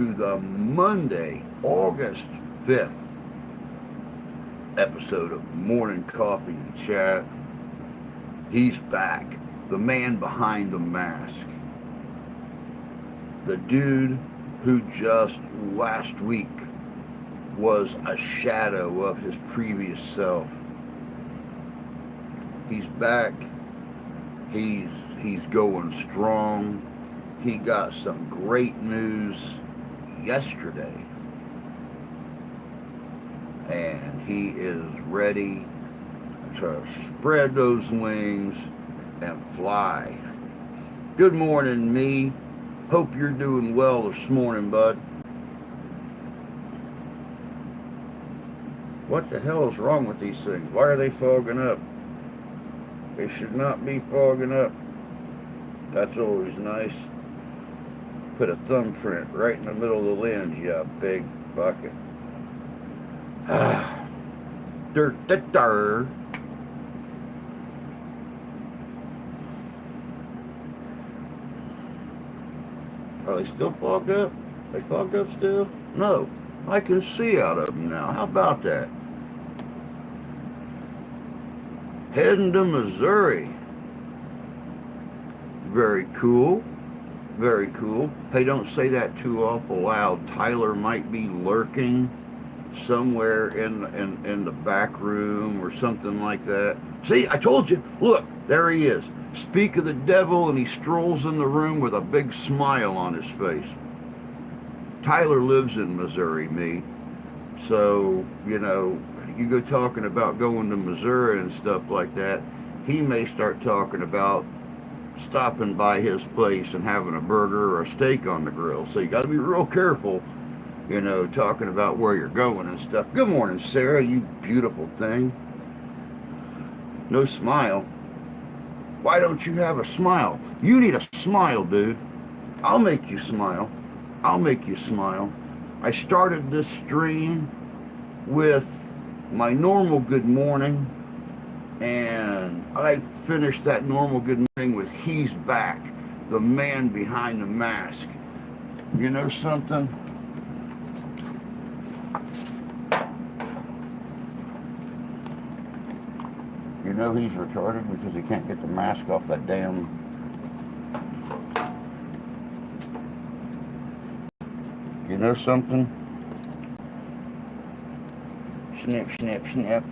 the Monday, August 5th episode of Morning Coffee and Chat. He's back. The man behind the mask. The dude who just last week was a shadow of his previous self. He's back. He's going strong. He got some great news yesterday, and he is ready to spread those wings and fly. Good morning, me. Hope you're doing well this morning, bud. What the hell is wrong with these things? Why are they fogging up? They should not be fogging up. That's always nice. Put a thumbprint right in the middle of the lens, you big bucket. Dirt. Are they still fogged up? They fogged up still? No. I can see out of them now. How about that? Heading to Missouri. Very cool. Very cool. Hey, don't say that too awful loud. Tyler might be lurking somewhere in the back room or something like that. See, I told you. Look, there he is. Speak of the devil, and he strolls in the room with a big smile on his face. Tyler lives in Missouri, me. So, you go talking about going to Missouri and stuff like that, he may start talking about stopping by his place and having a burger or a steak on the grill. So you got to be real careful, talking about where you're going and stuff. Good morning, Sarah, you beautiful thing. No smile. Why don't you have a smile? You need a smile, dude. I'll make you smile. I started this stream with my normal good morning, and I finished that normal good morning with he's back, the man behind the mask. You know something? You know he's retarded because he can't get the mask off that damn... You know something? Snip, snip, snip.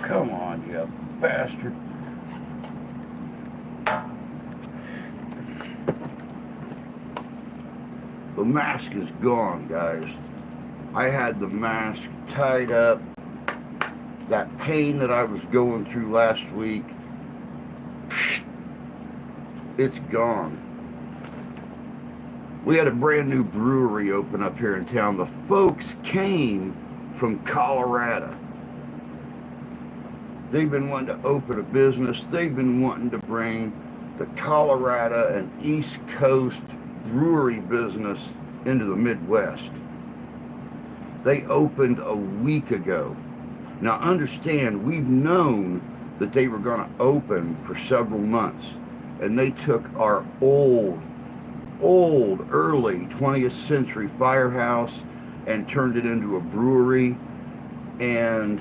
Come on, you bastard. The mask is gone, guys. I had the mask tied up. That pain that I was going through last week, it's gone. We had a brand new brewery open up here in town. The folks came from Colorado. They've been wanting to open a business. They've been wanting to bring the Colorado and East Coast brewery business into the Midwest. They opened a week ago. Now understand, we've known that they were going to open for several months. And they took our old, early 20th century firehouse and turned it into a brewery and,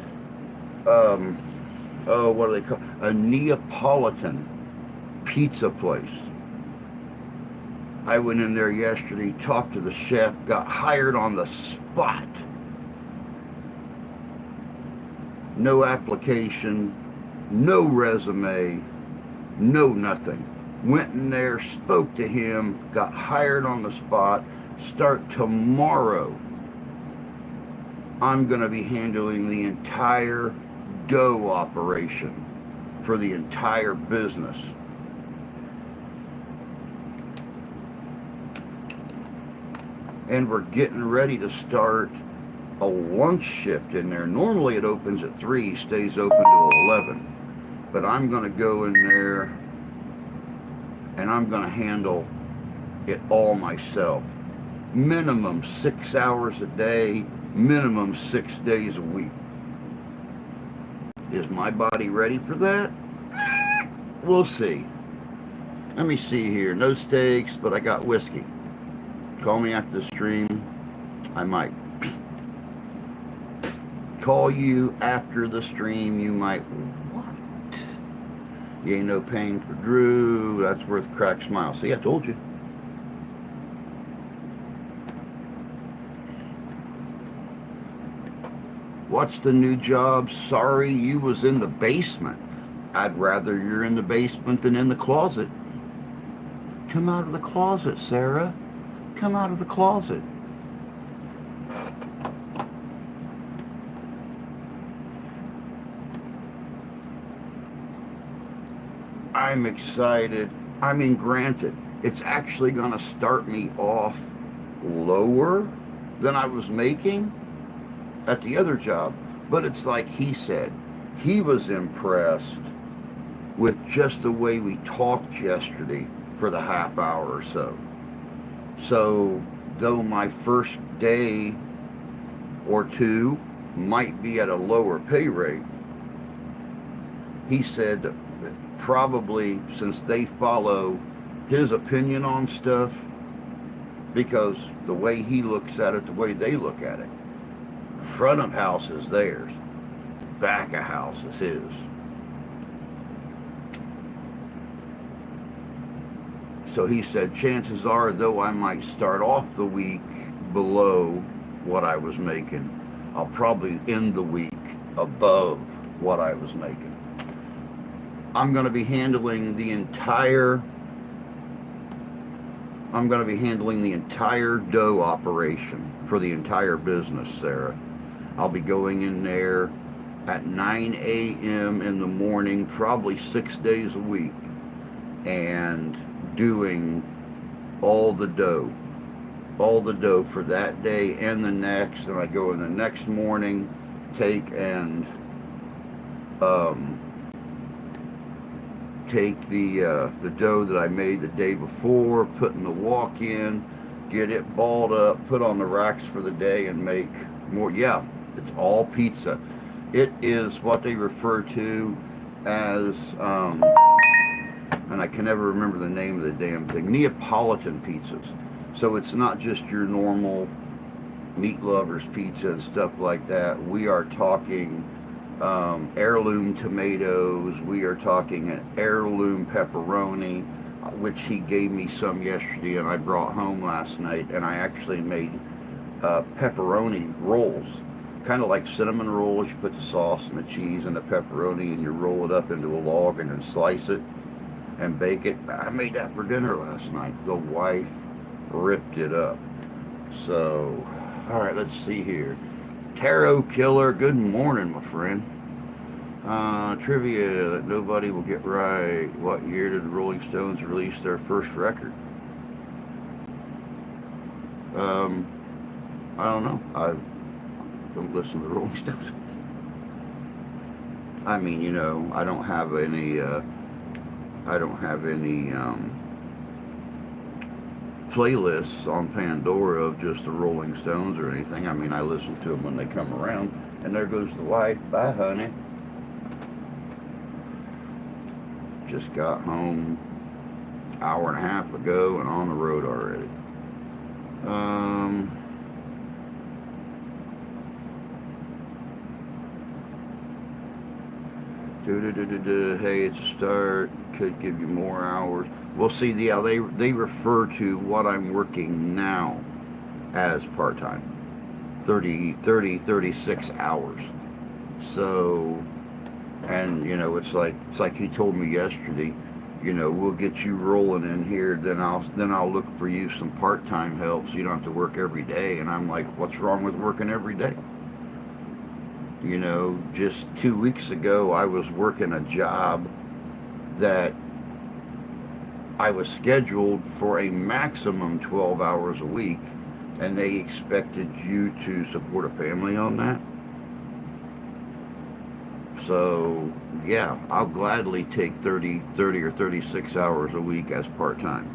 what do they call it? A Neapolitan pizza place. I went in there yesterday, talked to the chef, got hired on the spot. No application, no resume, no nothing. Went in there, spoke to him, got hired on the spot. Start tomorrow. I'm going to be handling the entire dough operation for the entire business. And we're getting ready to start a lunch shift in there. Normally it opens at 3, stays open till 11. But I'm going to go in there and I'm going to handle it all myself. Minimum 6 hours a day, minimum 6 days a week. Is my body ready for that? We'll see. Let me see here. No steaks, but I got whiskey. Call me after the stream. I might call you after the stream. You might. What? You ain't no pain for Drew. That's worth a crack smile. See, I told you. What's the new job? Sorry, you was in the basement. I'd rather you're in the basement than in the closet. Come out of the closet, Sarah. Come out of the closet. I'm excited. I mean, granted, it's actually going to start me off lower than I was making at the other job. But it's like he said, he was impressed with just the way we talked yesterday for the half hour or so. So, though my first day or two might be at a lower pay rate, he said that probably since they follow his opinion on stuff, because the way he looks at it, the way they look at it, front of house is theirs, back of house is his. So he said, chances are, though I might start off the week below what I was making, I'll probably end the week above what I was making. I'm going to be handling the entire dough operation for the entire business, Sarah. I'll be going in there at 9 a.m. in the morning, probably 6 days a week, and doing all the dough for that day and the next. And I go in the next morning, take the dough that I made the day before, put in the walk-in, get it balled up, put on the racks for the day, and make more. Yeah, it's all pizza. It is what they refer to as, and I can never remember the name of the damn thing, Neapolitan pizzas. So it's not just your normal meat lovers pizza and stuff like that. We are talking heirloom tomatoes. We are talking an heirloom pepperoni, which he gave me some yesterday and I brought home last night. And I actually made pepperoni rolls, kind of like cinnamon rolls. You put the sauce and the cheese and the pepperoni and you roll it up into a log and then slice it and bake it. I made that for dinner last night. The wife ripped it up. So, all right, let's see here. Tarot Killer, good morning, my friend. Trivia that nobody will get right. What year did the Rolling Stones release their first record? I don't know. I don't listen to the Rolling Stones. I mean, you know, I don't have any playlists on Pandora of just the Rolling Stones or anything. I mean, I listen to them when they come around. And there goes the wife. Bye, honey. Just got home an hour and a half ago and on the road already. Hey, it's a start. Could give you more hours. Well, see, yeah, they refer to what I'm working now as part-time. 36 hours. So, and, you know, it's like he told me yesterday, you know, we'll get you rolling in here, then I'll look for you some part-time help so you don't have to work every day. And I'm like, what's wrong with working every day? You know, just 2 weeks ago, I was working a job that I was scheduled for a maximum 12 hours a week, and they expected you to support a family on that. So, yeah, I'll gladly take 30 or 36 hours a week as part-time.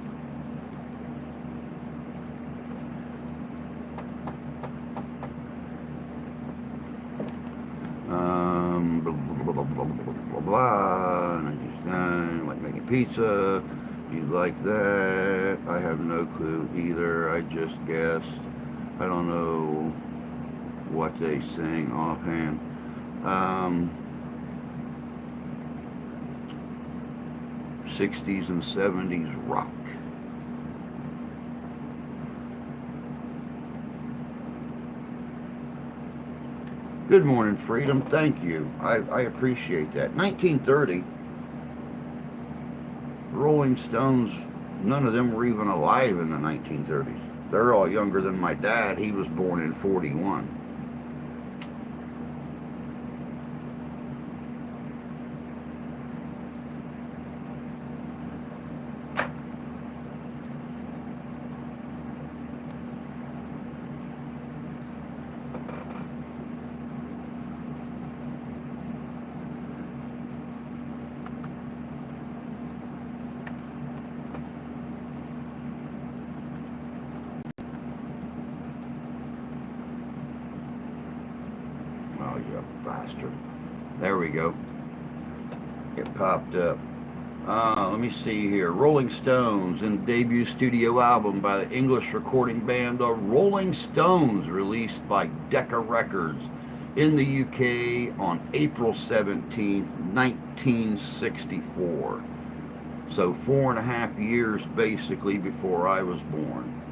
Blah, blah, blah, blah, blah, blah, blah, blah. And I just like making pizza. You like that? I have no clue either. I just guessed. I don't know what they sing offhand. Um, 60s and 70s rock. Good morning, Freedom. Thank you. I appreciate that. 1930, Rolling Stones, none of them were even alive in the 1930s. They're all younger than my dad. He was born in 41. Oh, you bastard. There we go. It popped up. Let me see here. Rolling Stones in debut studio album by the English recording band The Rolling Stones, released by Decca Records in the UK on April 17th, 1964. So 4.5 years basically before I was born.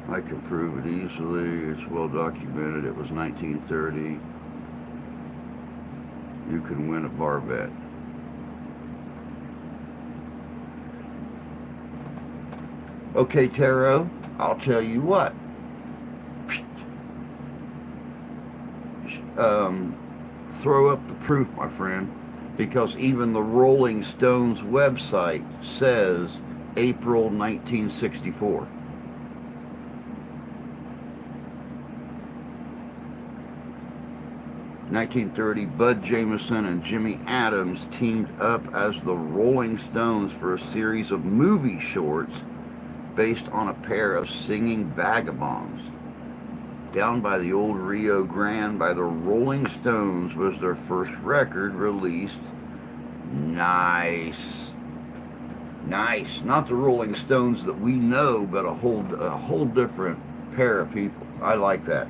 I can prove it easily. It's well documented. It was 1930. You can win a bar bet. Okay, Taro, I'll tell you what. Throw up the proof, my friend, because even the Rolling Stones website says April 1964. 1930, Bud Jameson and Jimmy Adams teamed up as the Rolling Stones for a series of movie shorts based on a pair of singing vagabonds. Down by the Old Rio Grande by the Rolling Stones was their first record released. Nice. Nice. Not the Rolling Stones that we know, but a whole different pair of people. I like that.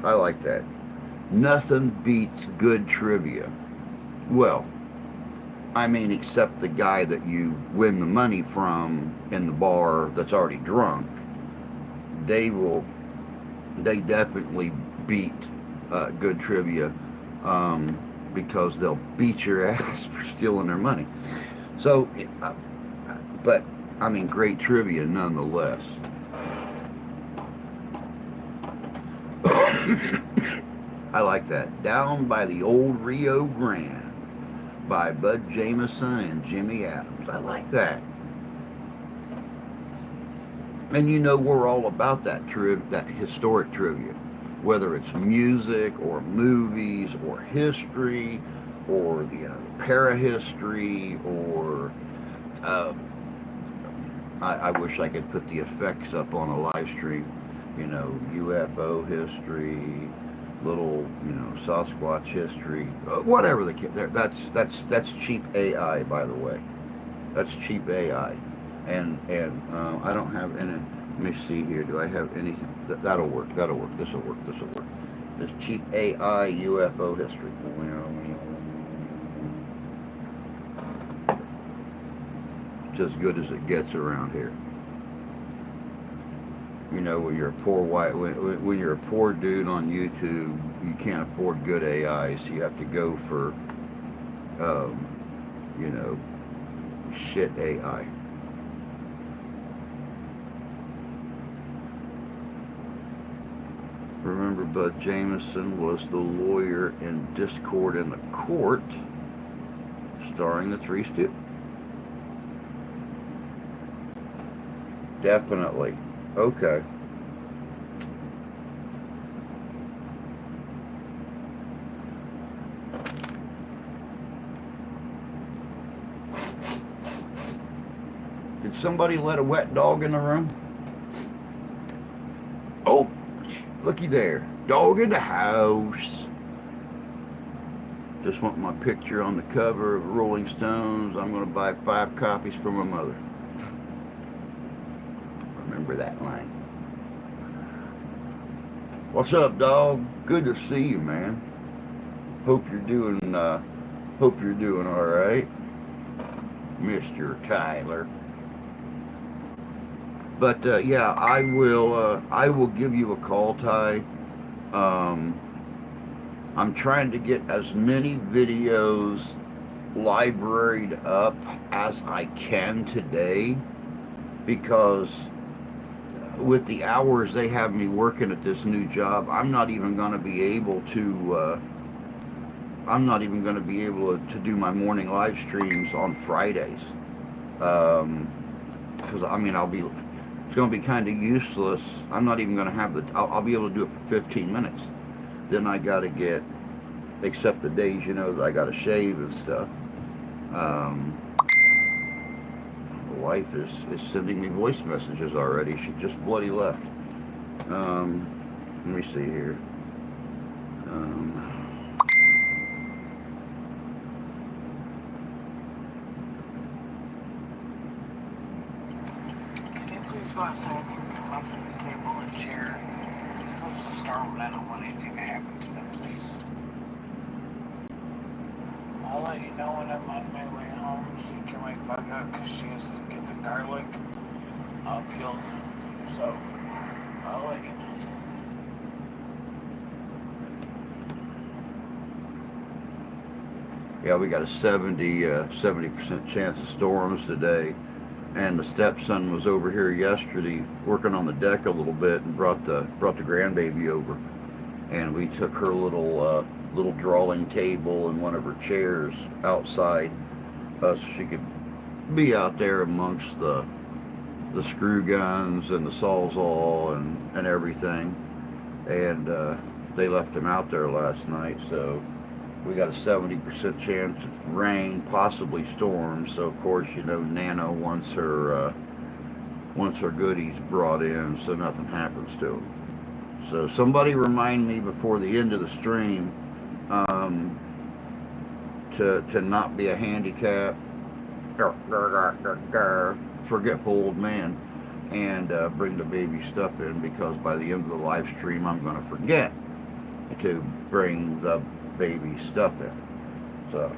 I like that. Nothing beats good trivia. Well, I mean, except the guy that you win the money from in the bar that's already drunk. They will, they definitely beat good trivia because they'll beat your ass for stealing their money. So, but I mean, great trivia nonetheless. I like that. Down by the Old Rio Grande by Bud Jameson and Jimmy Adams. I like that. And you know we're all about that historic trivia, whether it's music or movies or history or the parahistory or uh, I wish I could put the effects up on a live stream. You know, UFO history, little, Sasquatch history, whatever the kid. That's cheap AI, by the way. That's cheap AI, and I don't have any. Let me see here. Do I have anything? That'll work. That'll work. This'll work. This'll work. This cheap AI UFO history. It's as good as it gets around here. When you're a poor when you're a poor dude on YouTube, you can't afford good AI, so you have to go for, um, you know, shit AI. Remember, Bud Jameson was the lawyer in Discord in the Court, starring the Three Stooges. Definitely. Okay. Did somebody let a wet dog in the room? Oh, Looky there. Dog in the house. Just want my picture on the cover of Rolling Stones. I'm going to buy 5 copies for my mother. Remember that line. What's up, dog? Good to see you, man. Hope you're doing all right, Mr. Tyler. But yeah, I will give you a call, Ty. I'm trying to get as many videos libraried up as I can today, because with the hours they have me working at this new job, I'm not even going to be able to do my morning live streams on Fridays. Because it's going to be kind of useless. I'm not even going to have I'll be able to do it for 15 minutes. Then I got to get, except the days, that I got to shave and stuff. My wife is sending me voice messages already. She just bloody left. Let me see here. Can you please go outside and get my muffins, table, and chair? It's supposed to storm, and I don't want anything to happen to them, please. I'll let you know when I'm on my way home. She can wake back up because she has to get the garlic peeled. So, I'll let you know. Yeah, we got a 70% chance of storms today. And the stepson was over here yesterday working on the deck a little bit and brought the grandbaby over. And we took her little drawing table and one of her chairs outside so she could be out there amongst the screw guns and the Sawzall and everything. And they left him out there last night, so we got a 70% chance of rain, possibly storms. So of course, Nano wants her goodies brought in so nothing happens to them. So somebody remind me before the end of the stream to not be a handicap, forgetful old man, and bring the baby stuff in, because by the end of the live stream I'm going to forget to bring the baby stuff in. So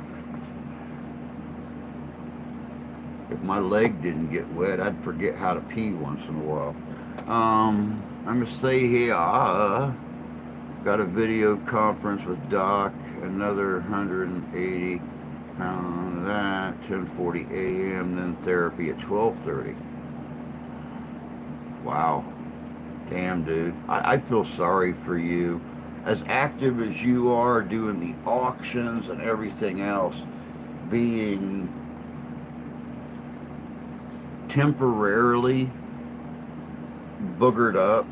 if my leg didn't get wet, I'd forget how to pee once in a while. I'm going to say here, got a video conference with Doc, another 180 pounds of that, 10:40 a.m., then therapy at 12:30. Wow. Damn, dude. I feel sorry for you. As active as you are doing the auctions and everything else, being temporarily boogered up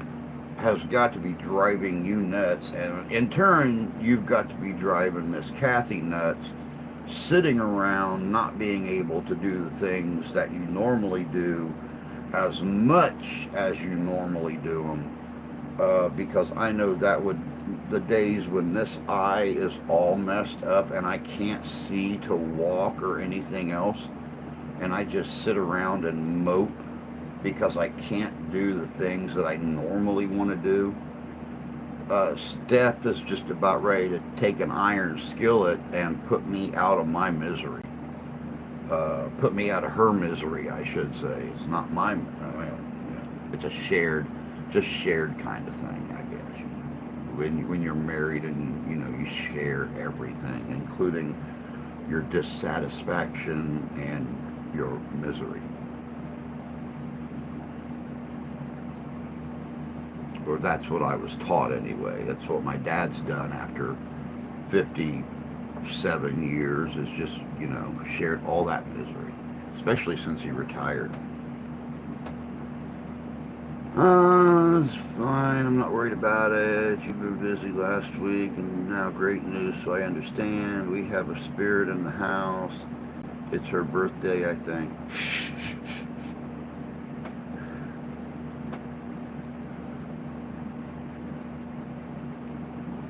has got to be driving you nuts, and in turn you've got to be driving Miss Kathy nuts, sitting around not being able to do the things that you normally do as much as you normally do them, because I know that the days when this eye is all messed up and I can't see to walk or anything else, and I just sit around and mope because I can't do the things that I normally want to do. Steph is just about ready to take an iron skillet and put me out of my misery. Put me out of her misery, I should say. It's not my, it's a shared kind of thing, I guess. When you're married and you share everything, including your dissatisfaction and your misery. Or that's what I was taught anyway. That's what my dad's done after 57 years, is just, shared all that misery, especially since he retired. It's fine. I'm not worried about it. You've been busy last week, and now great news, so I understand. We have a spirit in the house. It's her birthday, I think.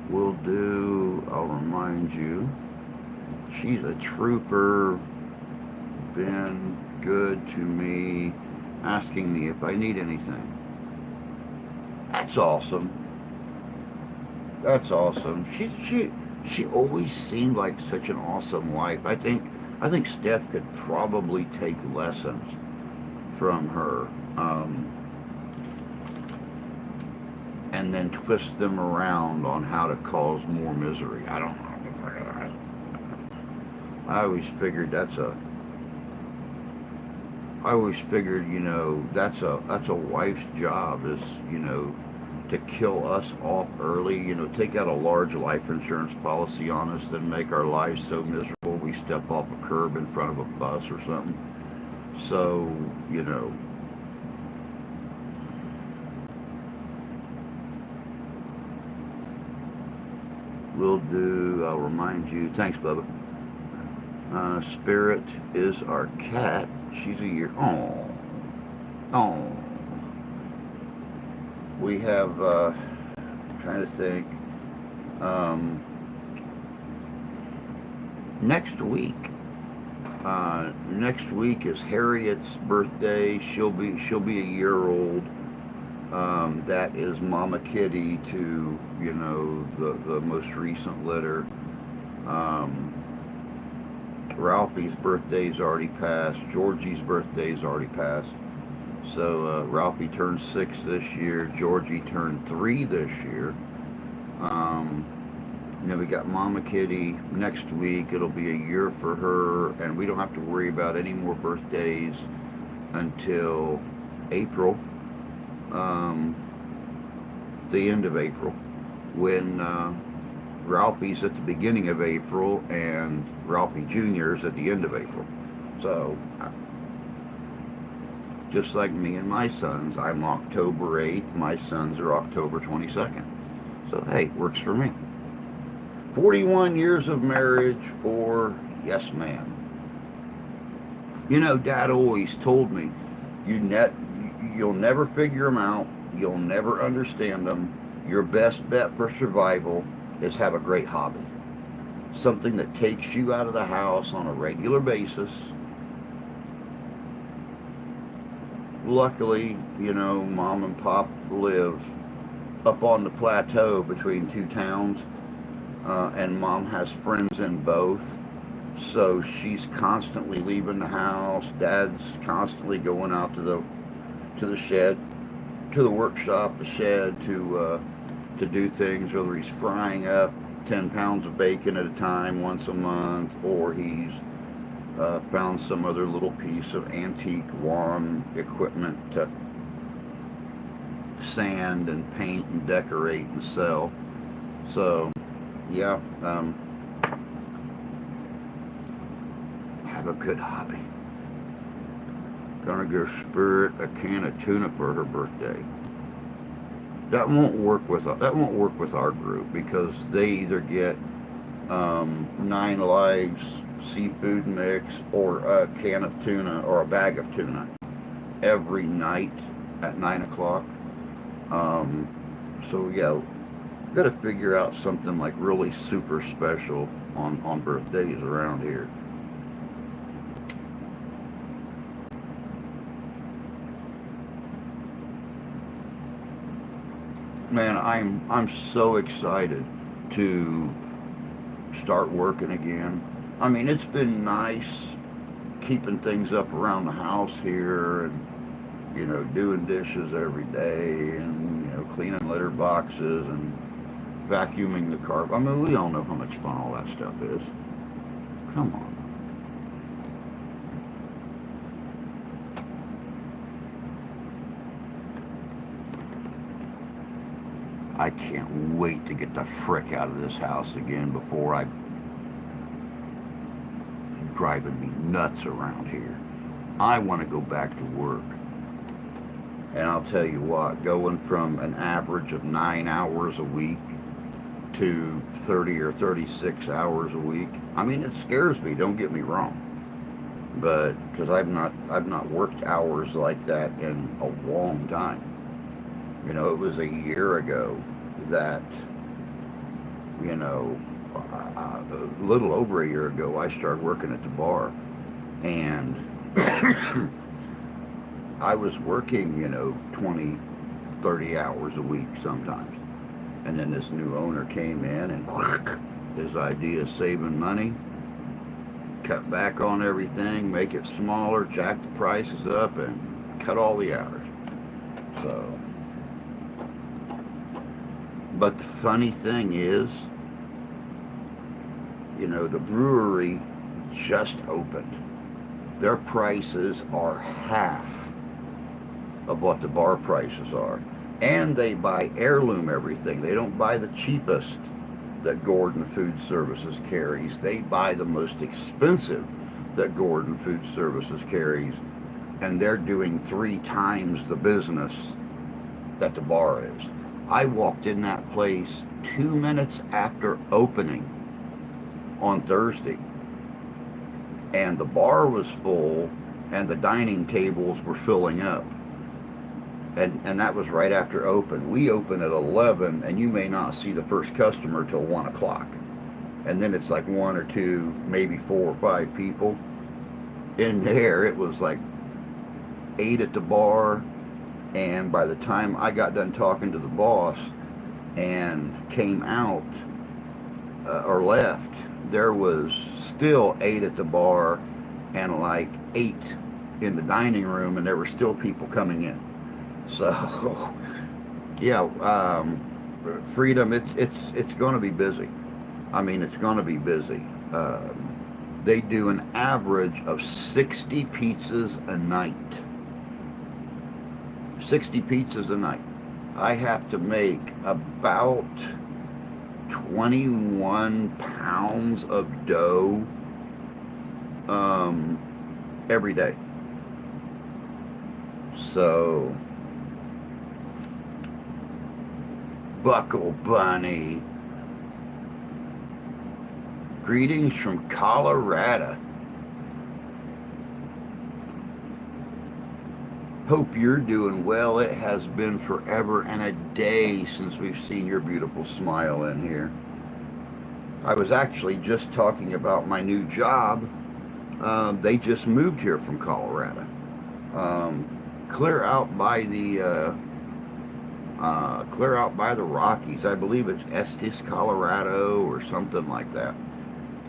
Will do. I'll remind you. She's a trooper. Been good to me. Asking me if I need anything. That's awesome. That's awesome. She always seemed like such an awesome wife. I think Steph could probably take lessons from her, and then twist them around on how to cause more misery. I don't know. I always figured I always figured, that's a wife's job is, to kill us off early, take out a large life insurance policy on us, then make our lives so miserable we step off a curb in front of a bus or something. So, we'll do, I'll remind you. Thanks, Bubba. Spirit is our cat. She's a year. Oh, oh. We have, trying to think, um, next week. Next week is Harriet's birthday. She'll be a year old. That is Mama Kitty to, the most recent litter. Um, Ralphie's birthday's already passed. Georgie's birthday's already passed. So Ralphie turned 6 this year. Georgie turned 3 this year. And then we got Mama Kitty next week. It'll be a year for her, and we don't have to worry about any more birthdays until April, um, the end of April, when Ralphie's at the beginning of April and Ralphie Jr. is at the end of April. So, just like me and my sons, I'm October 8th, my sons are October 22nd. So, hey, works for me. 41 years of marriage, or yes, ma'am. Dad always told me, you'll never figure them out, you'll never understand them. Your best bet for survival is have a great hobby. Something that takes you out of the house on a regular basis. Luckily, Mom and Pop live up on the plateau between two towns, and Mom has friends in both. So she's constantly leaving the house. Dad's constantly going out to the shed, to the workshop, the shed, to do things, whether he's frying up 10 pounds of bacon at a time once a month, or he's found some other little piece of antique lawn equipment to sand and paint and decorate and sell. So, yeah, have a good hobby. Gonna give Spirit a can of tuna for her birthday. That won't work with our group, because they either get 9 Lives seafood mix or a can of tuna or a bag of tuna every night at 9 o'clock. So yeah, got to figure out something like really super special on birthdays around here. Man, I'm so excited to start working again. I mean, it's been nice keeping things up around the house here, and doing dishes every day, and cleaning litter boxes and vacuuming the carpet. I mean, we all know how much fun all that stuff is. Come on. I can't wait to get the frick out of this house again before I driving me nuts around here. I want to go back to work. And I'll tell you what, going from an average of 9 hours a week to 30 or 36 hours a week, I mean, it scares me, don't get me wrong. But because I've not worked hours like that in a long time. It was a year ago that you know, a little over a year ago, I started working at the bar, and I was working, 20, 30 hours a week sometimes. And then this new owner came in and his idea of saving money, cut back on everything, make it smaller, jack the prices up, and cut all the hours. So, but the funny thing is, the brewery just opened. Their prices are half of what the bar prices are. And they buy heirloom everything. They don't buy the cheapest that Gordon Food Services carries. They buy the most expensive that Gordon Food Services carries. And they're doing 3 times the business that the bar is. I walked in that place 2 minutes after opening on Thursday, and the bar was full and the dining tables were filling up. And that was right after open. We open at 11, and you may not see the first customer till 1 o'clock. And then it's like 1 or 2, maybe 4 or 5 people. In there, it was like 8 at the bar, and by the time I got done talking to the boss and came out or left, there was still 8 at the bar and like 8 in the dining room, and there were still people coming in. So, yeah, Freedom, it's going to be busy. I mean, it's going to be busy. They do an average of 60 pizzas a night. 60 pizzas a night. I have to make about 21 pounds of dough every day. So, Buckle Bunny, greetings from Colorado. Hope you're doing well. It has been forever and a day since we've seen your beautiful smile in here. I was actually just talking about my new job. They just moved here from Colorado. Clear out by the Rockies. I believe it's Estes, Colorado, or something like that.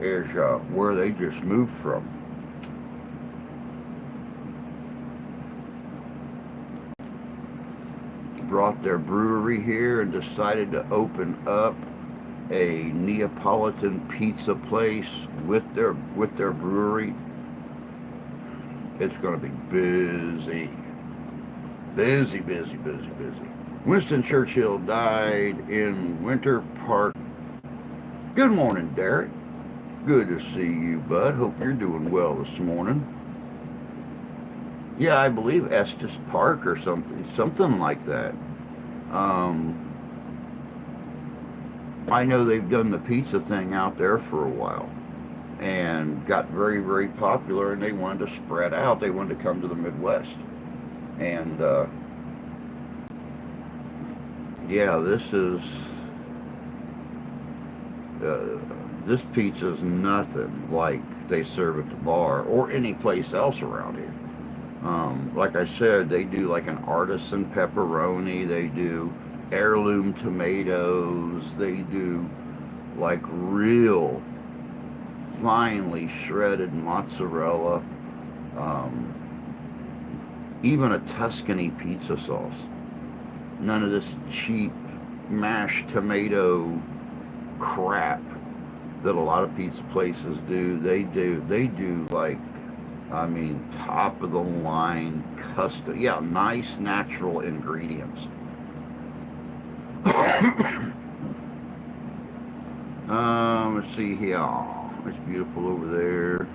Is where they just moved from. Brought their brewery here and decided to open up a Neapolitan pizza place with their brewery. It's going to be busy. Busy, busy, busy, busy. Winston Churchill died in Winter Park. Good morning, Derek. Good to see you, bud. Hope you're doing well this morning. Yeah, I believe Estes Park or something like that. I know they've done the pizza thing out there for a while and got very, very popular, and they wanted to spread out. They wanted to come to the Midwest. And, yeah, this pizza is nothing like they serve at the bar or any place else around here. Like I said, they do like an artisan pepperoni, they do heirloom tomatoes, they do like real finely shredded mozzarella, even a Tuscany pizza sauce. None of this cheap mashed tomato crap that a lot of pizza places do. They do like, I mean, top of the line custom, yeah, nice natural ingredients. Let's see here. It's beautiful over there.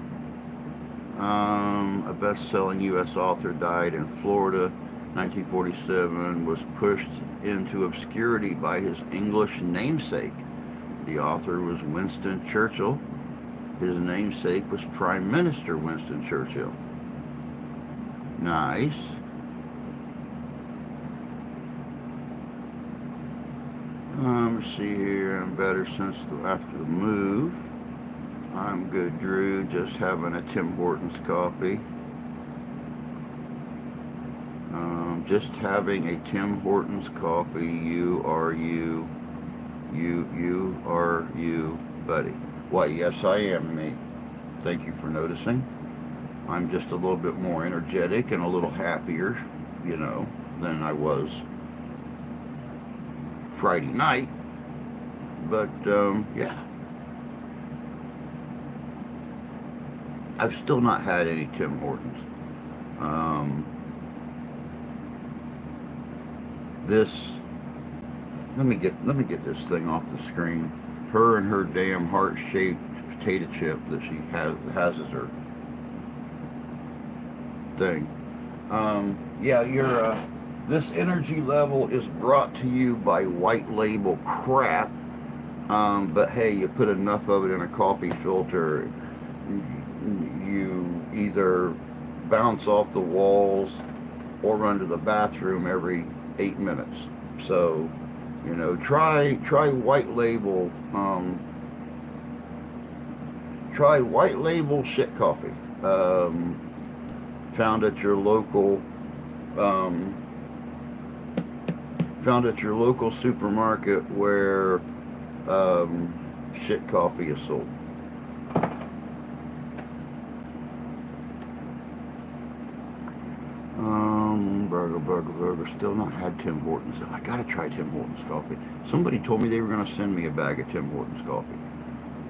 A best-selling U.S. author died in Florida, 1947, was pushed into obscurity by his English namesake. The author was Winston Churchill. His namesake was Prime Minister Winston Churchill. Nice. Let's see here. I'm better since after the move. I'm good, Drew. Just having a Tim Hortons coffee. Just having a Tim Hortons coffee. You are you. You are you, buddy. Why, yes, I am me. Thank you for noticing. I'm just a little bit more energetic and a little happier, than I was Friday night. But, yeah. I've still not had any Tim Hortons. Um, this let me get this thing off the screen. Her and her damn heart-shaped potato chip that she has as her thing. Yeah, this energy level is brought to you by white label crap. But hey, you put enough of it in a coffee filter, you either bounce off the walls or run to the bathroom every 8 minutes. So, try white label. Try white label shit coffee. Found at your local. Um, Found at your local supermarket where shit coffee is sold. Burger. Still not had Tim Hortons. I gotta try Tim Hortons coffee. Somebody told me they were gonna send me a bag of Tim Hortons coffee,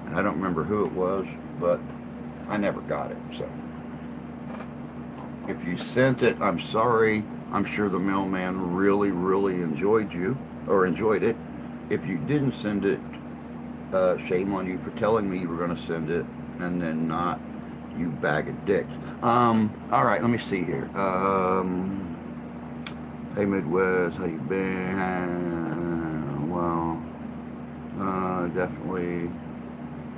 and I don't remember who it was, but I never got it. So if you sent it, I'm sorry. I'm sure the mailman really, really enjoyed it. If you didn't send it, shame on you for telling me you were gonna send it and then not, you bag of dicks. All right, let me see here. Hey Midwest, how you been? Well, definitely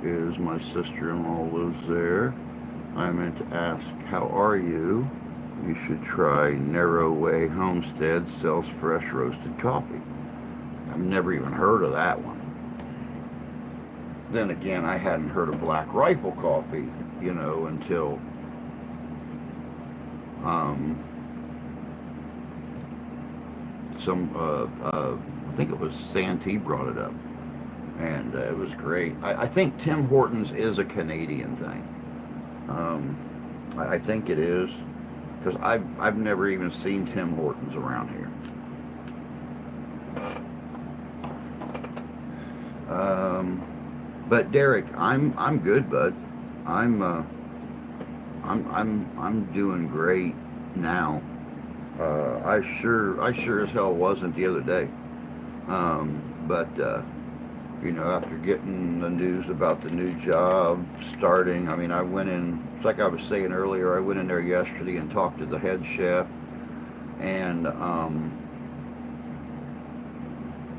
is my sister-in-law lives there. I meant to ask, how are you? You should try Narrow Way Homestead sells fresh roasted coffee. I've never even heard of that one. Then again, I hadn't heard of Black Rifle Coffee, until I think it was Santee brought it up, and it was great. I think Tim Hortons is a Canadian thing. I think it is, because I've never even seen Tim Hortons around here. But Derek, I'm good, bud. I'm doing great now. I sure as hell wasn't the other day. But after getting the news about the new job starting, I went in. It's like I was saying earlier. I went in there yesterday and talked to the head chef, and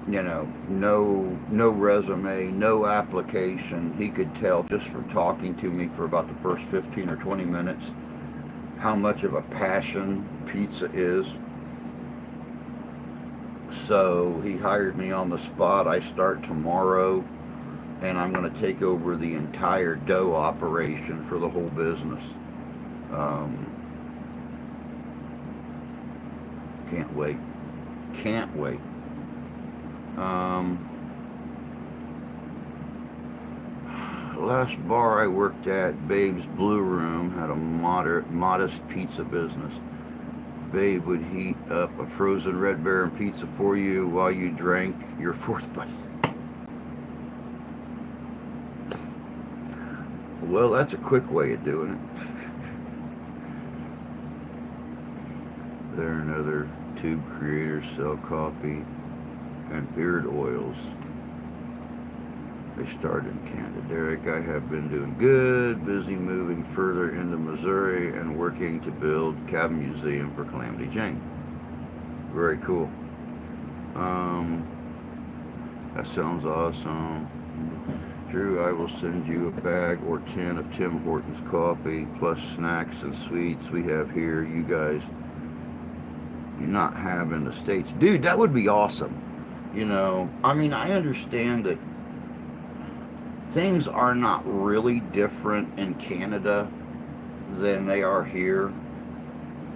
no resume, no application. He could tell just from talking to me for about the first 15 or 20 minutes how much of a passion pizza is. So he hired me on the spot. I start tomorrow, and I'm going to take over the entire dough operation for the whole business. Can't wait. Can't wait. Last bar I worked at, Babe's Blue Room, had a modest pizza business. Babe would heat up a frozen Red Baron pizza for you while you drank your fourth bite. Well, that's a quick way of doing it. There are another tube creators sell coffee and beard oils. They started in Canada. Derek, I have been doing good, busy moving further into Missouri and working to build cabin museum for Calamity Jane. Very cool. That sounds awesome. Drew, I will send you a bag or 10 of Tim Hortons coffee plus snacks and sweets we have here. You guys do not have in the States. Dude, that would be awesome. I mean, I understand that things are not really different in Canada than they are here.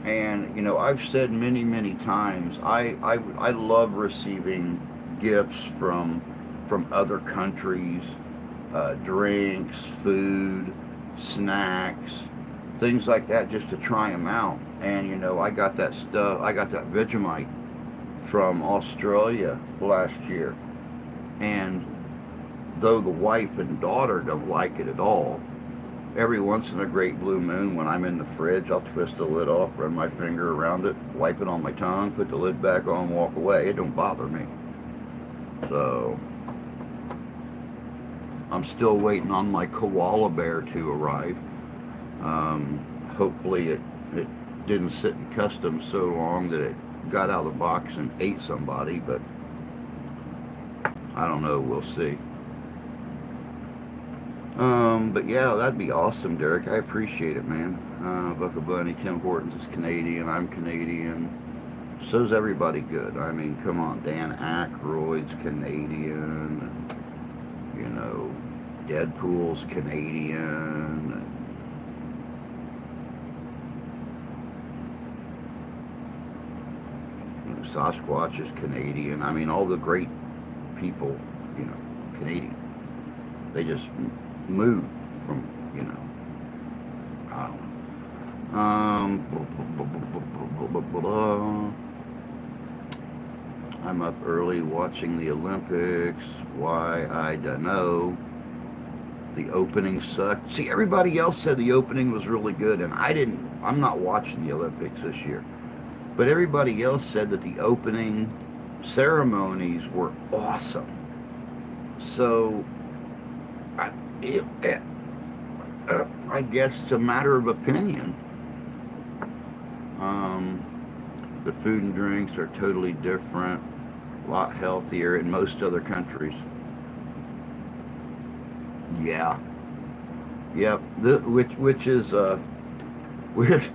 And, I've said many, many times, I love receiving gifts from other countries, drinks, food, snacks, things like that, just to try them out. And, I got that stuff, I got that Vegemite from Australia last year. And though the wife and daughter don't like it at all, every once in a great blue moon, when I'm in the fridge, I'll twist the lid off, run my finger around it, wipe it on my tongue, put the lid back on, walk away. It don't bother me. So I'm still waiting on my koala bear to arrive. Hopefully it didn't sit in customs so long that it got out of the box and ate somebody, but I don't know. We'll see. But yeah, that'd be awesome, Derek. I appreciate it, man. Buck Bunny, Tim Hortons is Canadian. I'm Canadian. So's everybody good. I mean, come on. Dan Aykroyd's Canadian. Deadpool's Canadian. Sasquatch is Canadian. I mean, all the great people, Canadian. They just moved from, I don't know. I'm up early watching the Olympics. Why, I don't know. The opening sucked. See, everybody else said the opening was really good, and I'm not watching the Olympics this year. But everybody else said that the opening ceremonies were awesome. So, I, I guess it's a matter of opinion. The food and drinks are totally different, a lot healthier in most other countries. Yeah, yep. Which is which,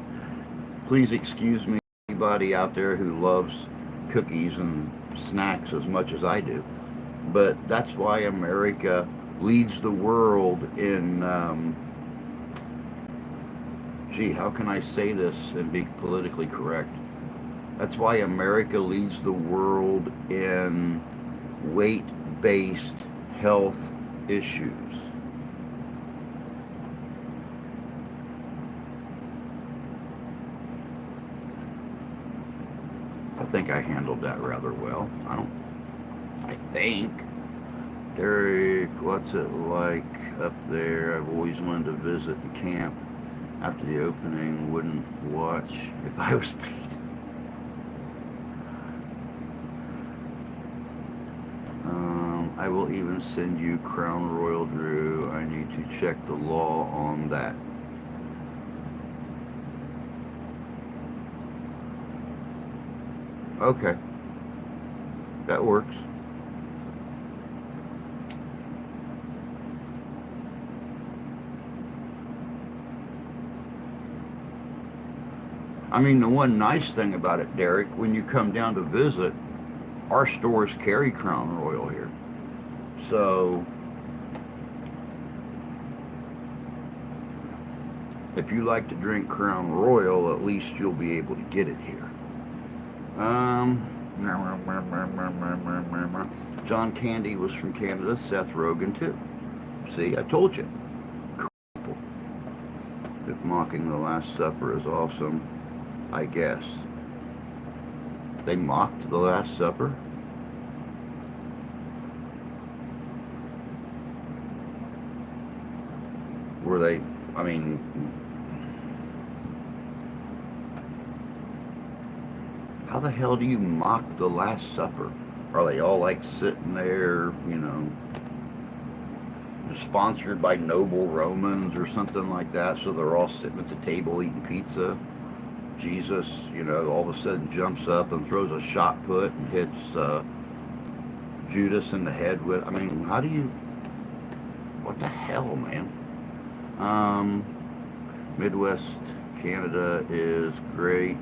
please excuse me, anybody out there who loves cookies and snacks as much as I do, but that's why America leads the world in. Gee, how can I say this and be politically correct? That's why America leads the world in weight-based health issues. I think I handled that rather well. I think. Derek, what's it like up there? I've always wanted to visit the camp. After the opening, wouldn't watch if I was paid. I will even send you Crown Royal, Drew. I need to check the law on that. Okay, that works. I mean, the one nice thing about it, Derek, when you come down to visit, our stores carry Crown Royal here. So, if you like to drink Crown Royal, at least you'll be able to get it here. John Candy was from Canada, Seth Rogen too. See, I told you. Cool. If mocking the Last Supper is awesome, I guess. They mocked the Last Supper? Were they, I mean, how the hell do you mock the Last Supper? Are they all like sitting there, sponsored by noble Romans or something like that, so they're all sitting at the table eating pizza? Jesus, all of a sudden jumps up and throws a shot put and hits Judas in the head with, I mean, how do you, what the hell, man? Midwest Canada is great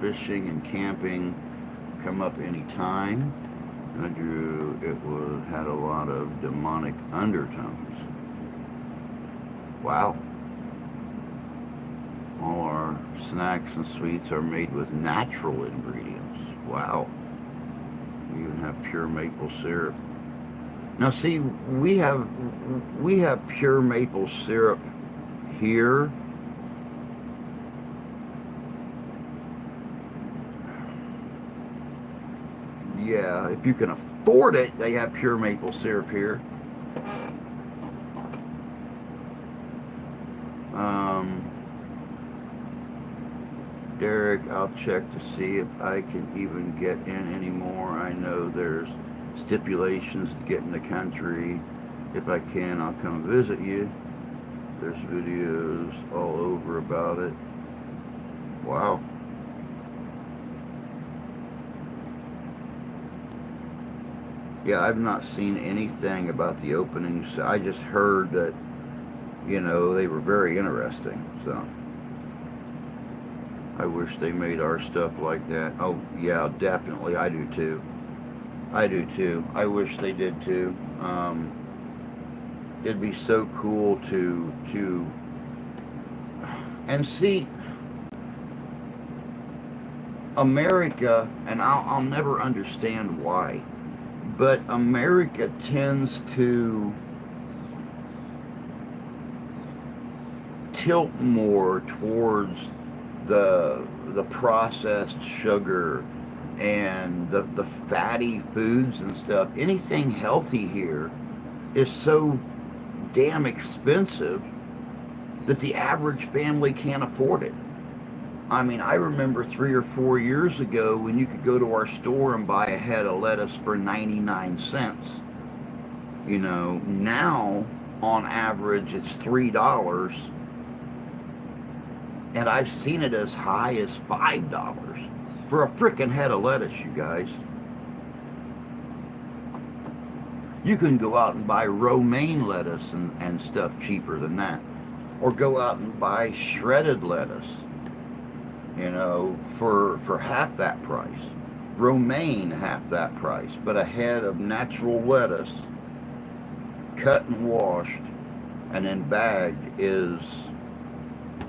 fishing and camping. Come up anytime. I drew had a lot of demonic undertones. Wow. All our snacks and sweets are made with natural ingredients. Wow. We even have pure maple syrup. Now see, we have pure maple syrup here. Yeah, if you can afford it, they have pure maple syrup here. Um, Derek, I'll check to see if I can even get in anymore. I know there's stipulations to get in the country. If I can, I'll come visit you. There's videos all over about it. Wow. Yeah, I've not seen anything about the openings. I just heard that, they were very interesting. So I wish they made our stuff like that. Oh, yeah, definitely. I do too. I do too. I wish they did too. It'd be so cool to and see America, and I'll never understand why, but America tends to tilt more towards the processed sugar and the fatty foods and stuff. Anything healthy here is so damn expensive that the average family can't afford it. I mean, I remember 3 or 4 years ago when you could go to our store and buy a head of lettuce for 99 cents. Now on average it's $3, and I've seen it as high as $5 for a frickin' head of lettuce, you guys. You can go out and buy romaine lettuce and stuff cheaper than that. Or go out and buy shredded lettuce, for half that price. Romaine, half that price. But a head of natural lettuce, cut and washed, and then bagged is,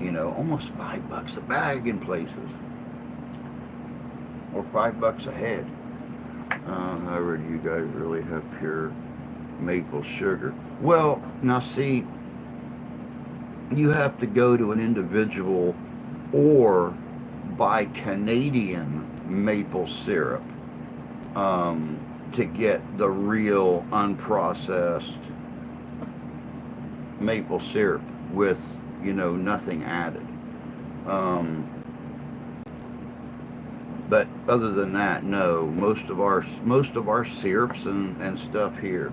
almost $5 a bag in places. Or $5 a head. However, do you guys really have pure maple sugar? Well, now see, you have to go to an individual or buy Canadian maple syrup to get the real unprocessed maple syrup with, nothing added. But other than that, no. Most of our syrups and stuff here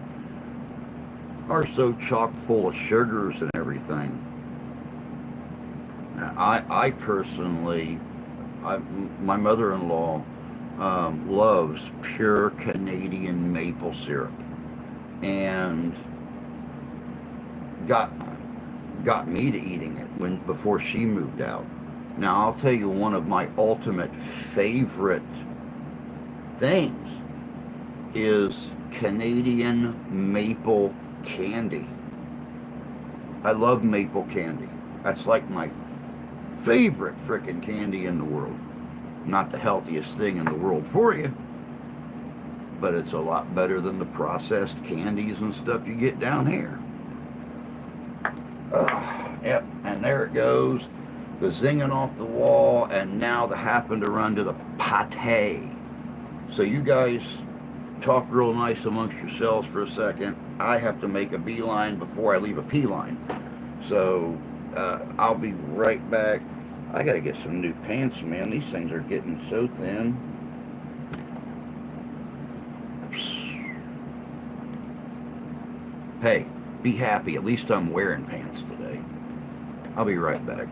are so chock full of sugars and everything. I personally, my mother-in-law loves pure Canadian maple syrup, and got me to eating it before she moved out. Now I'll tell you one of my ultimate favorite things is Canadian maple candy. I love maple candy. That's like my favorite frickin' candy in the world. Not the healthiest thing in the world for you, but it's a lot better than the processed candies and stuff you get down here. Yep, and there it goes. The zinging off the wall, and now the happen to run to the pate. So you guys talk real nice amongst yourselves for a second. I have to make a beeline before I leave a pea line. So I'll be right back. I gotta get some new pants, man. These things are getting so thin. Hey, be happy. At least I'm wearing pants today. I'll be right back.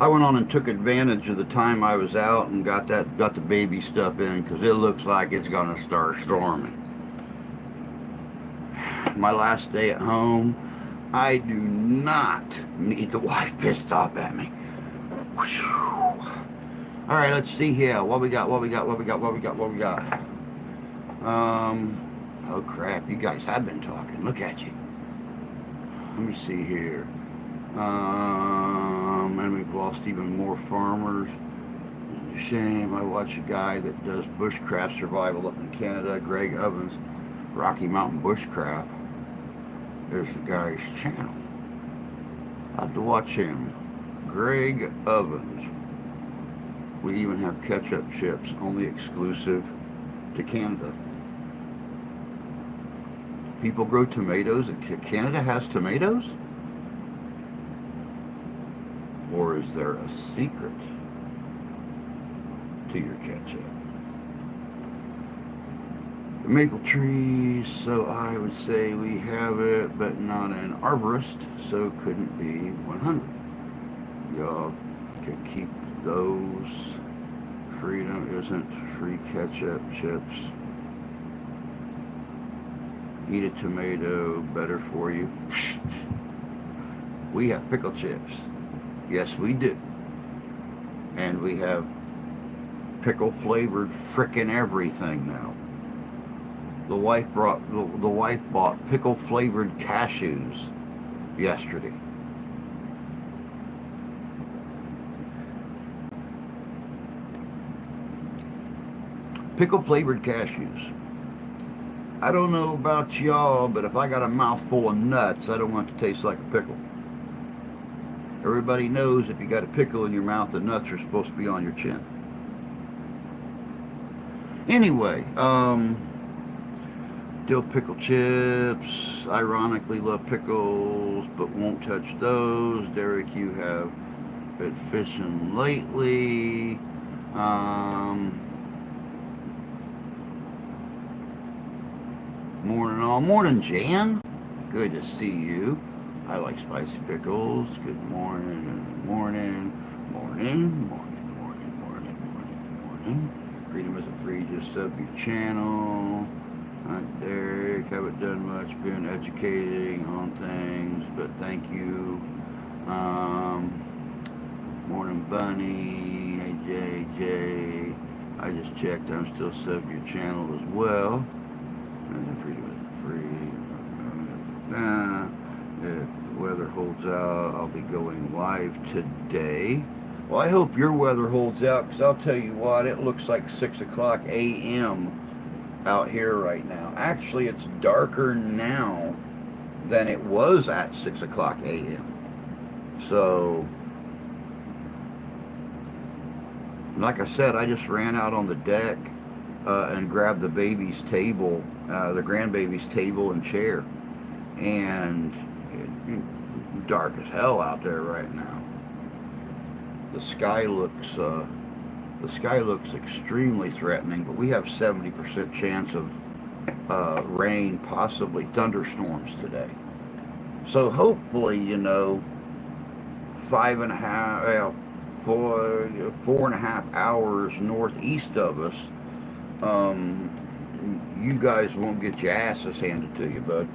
I went on and took advantage of the time I was out and got the baby stuff in because it looks like it's gonna start storming. My last day at home, I do not need the wife pissed off at me. Whew. All right, let's see here. What we got? Oh crap! You guys have been talking. Look at you. Let me see here. And we've lost even more farmers. Shame. I watch a guy that does bushcraft survival up in Canada, Greg Ovens, Rocky Mountain Bushcraft. There's the guy's channel. I have to watch him. Greg Ovens. We even have ketchup chips, only exclusive to Canada. People grow tomatoes. Canada has tomatoes? Or is there a secret to your ketchup? The maple trees, so I would say we have it, but not an arborist, so couldn't be 100. Y'all can keep those. Freedom isn't free ketchup chips. Eat a tomato, better for you. We have pickle chips. Yes, we do. And we have pickle flavored frickin' everything now. The wife bought pickle flavored cashews yesterday. Pickle flavored cashews. I don't know about y'all, but if I got a mouthful of nuts, I don't want it to taste like a pickle. Everybody knows if you got a pickle in your mouth, the nuts are supposed to be on your chin. Anyway, dill pickle chips. Ironically, love pickles, but won't touch those. Derek, you have been fishing lately. Morning all. Morning, Jan. Good to see you. I like spicy pickles. Good morning, morning, morning, morning, morning, morning, morning. Freedom isn't free, just sub your channel. Hi, Derek. Haven't done much, been educating on things, but thank you. Morning, Bunny. Hey, JJ. I just checked. I'm still sub your channel as well. Freedom isn't free. If the weather holds out, I'll be going live today. Well, I hope your weather holds out, because I'll tell you what, it looks like 6 o'clock a.m. out here right now. Actually, it's darker now than it was at 6 o'clock a.m. So, like I said, I just ran out on the deck and grabbed the baby's table, the grandbaby's table and chair. And it's dark as hell out there right now. The sky looks extremely threatening, but we have 70% chance of rain, possibly thunderstorms today. So hopefully, 4.5 hours northeast of us, you guys won't get your asses handed to you, bud.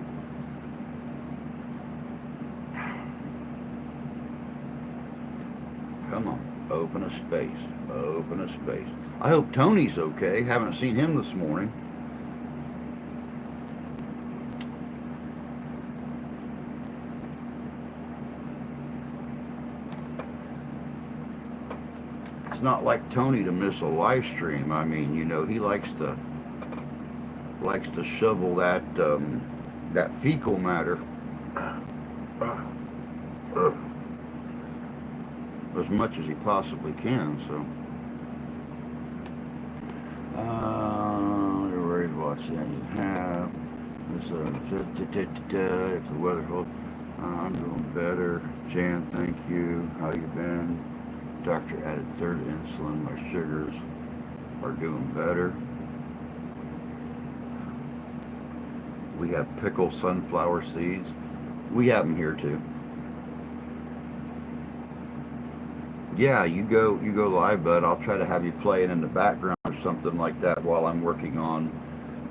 Come on, open a space, open a space. I hope Tony's okay. Haven't seen him this morning. It's not like Tony to miss a live stream. I mean, he likes to shovel that fecal matter as much as he possibly can. So, everybody's watching. You have this. If the weather holds, I'm doing better. Jan, thank you. How you been? Doctor added third insulin. My sugars are doing better. We have pickled sunflower seeds. We have them here too. Yeah, you go live, bud. I'll try to have you play it in the background or something like that while I'm working on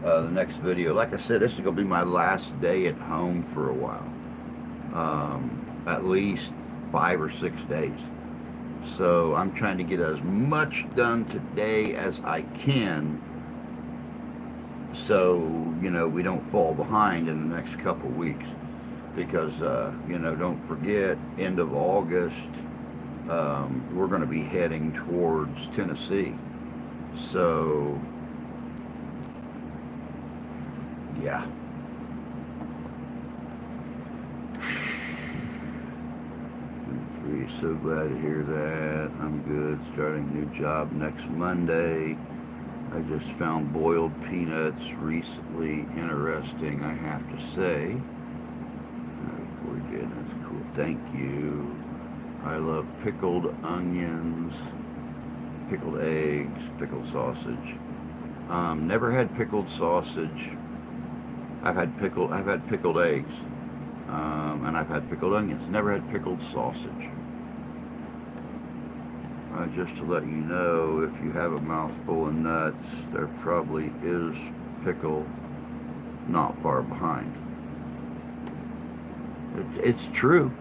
the next video. Like I said, this is gonna be my last day at home for a while, at least 5 or 6 days. So I'm trying to get as much done today as I can, so we don't fall behind in the next couple weeks. Because don't forget, end of August, we're going to be heading towards Tennessee. So yeah. Three, so glad to hear that. I'm good. Starting a new job next Monday. I just found boiled peanuts recently. Interesting, I have to say. That's cool. Thank you. I love pickled onions, pickled eggs, pickled sausage. Never had pickled sausage. I've had pickled eggs, and I've had pickled onions. Never had pickled sausage. Just to let you know, if you have a mouthful of nuts, there probably is pickle not far behind. It's true.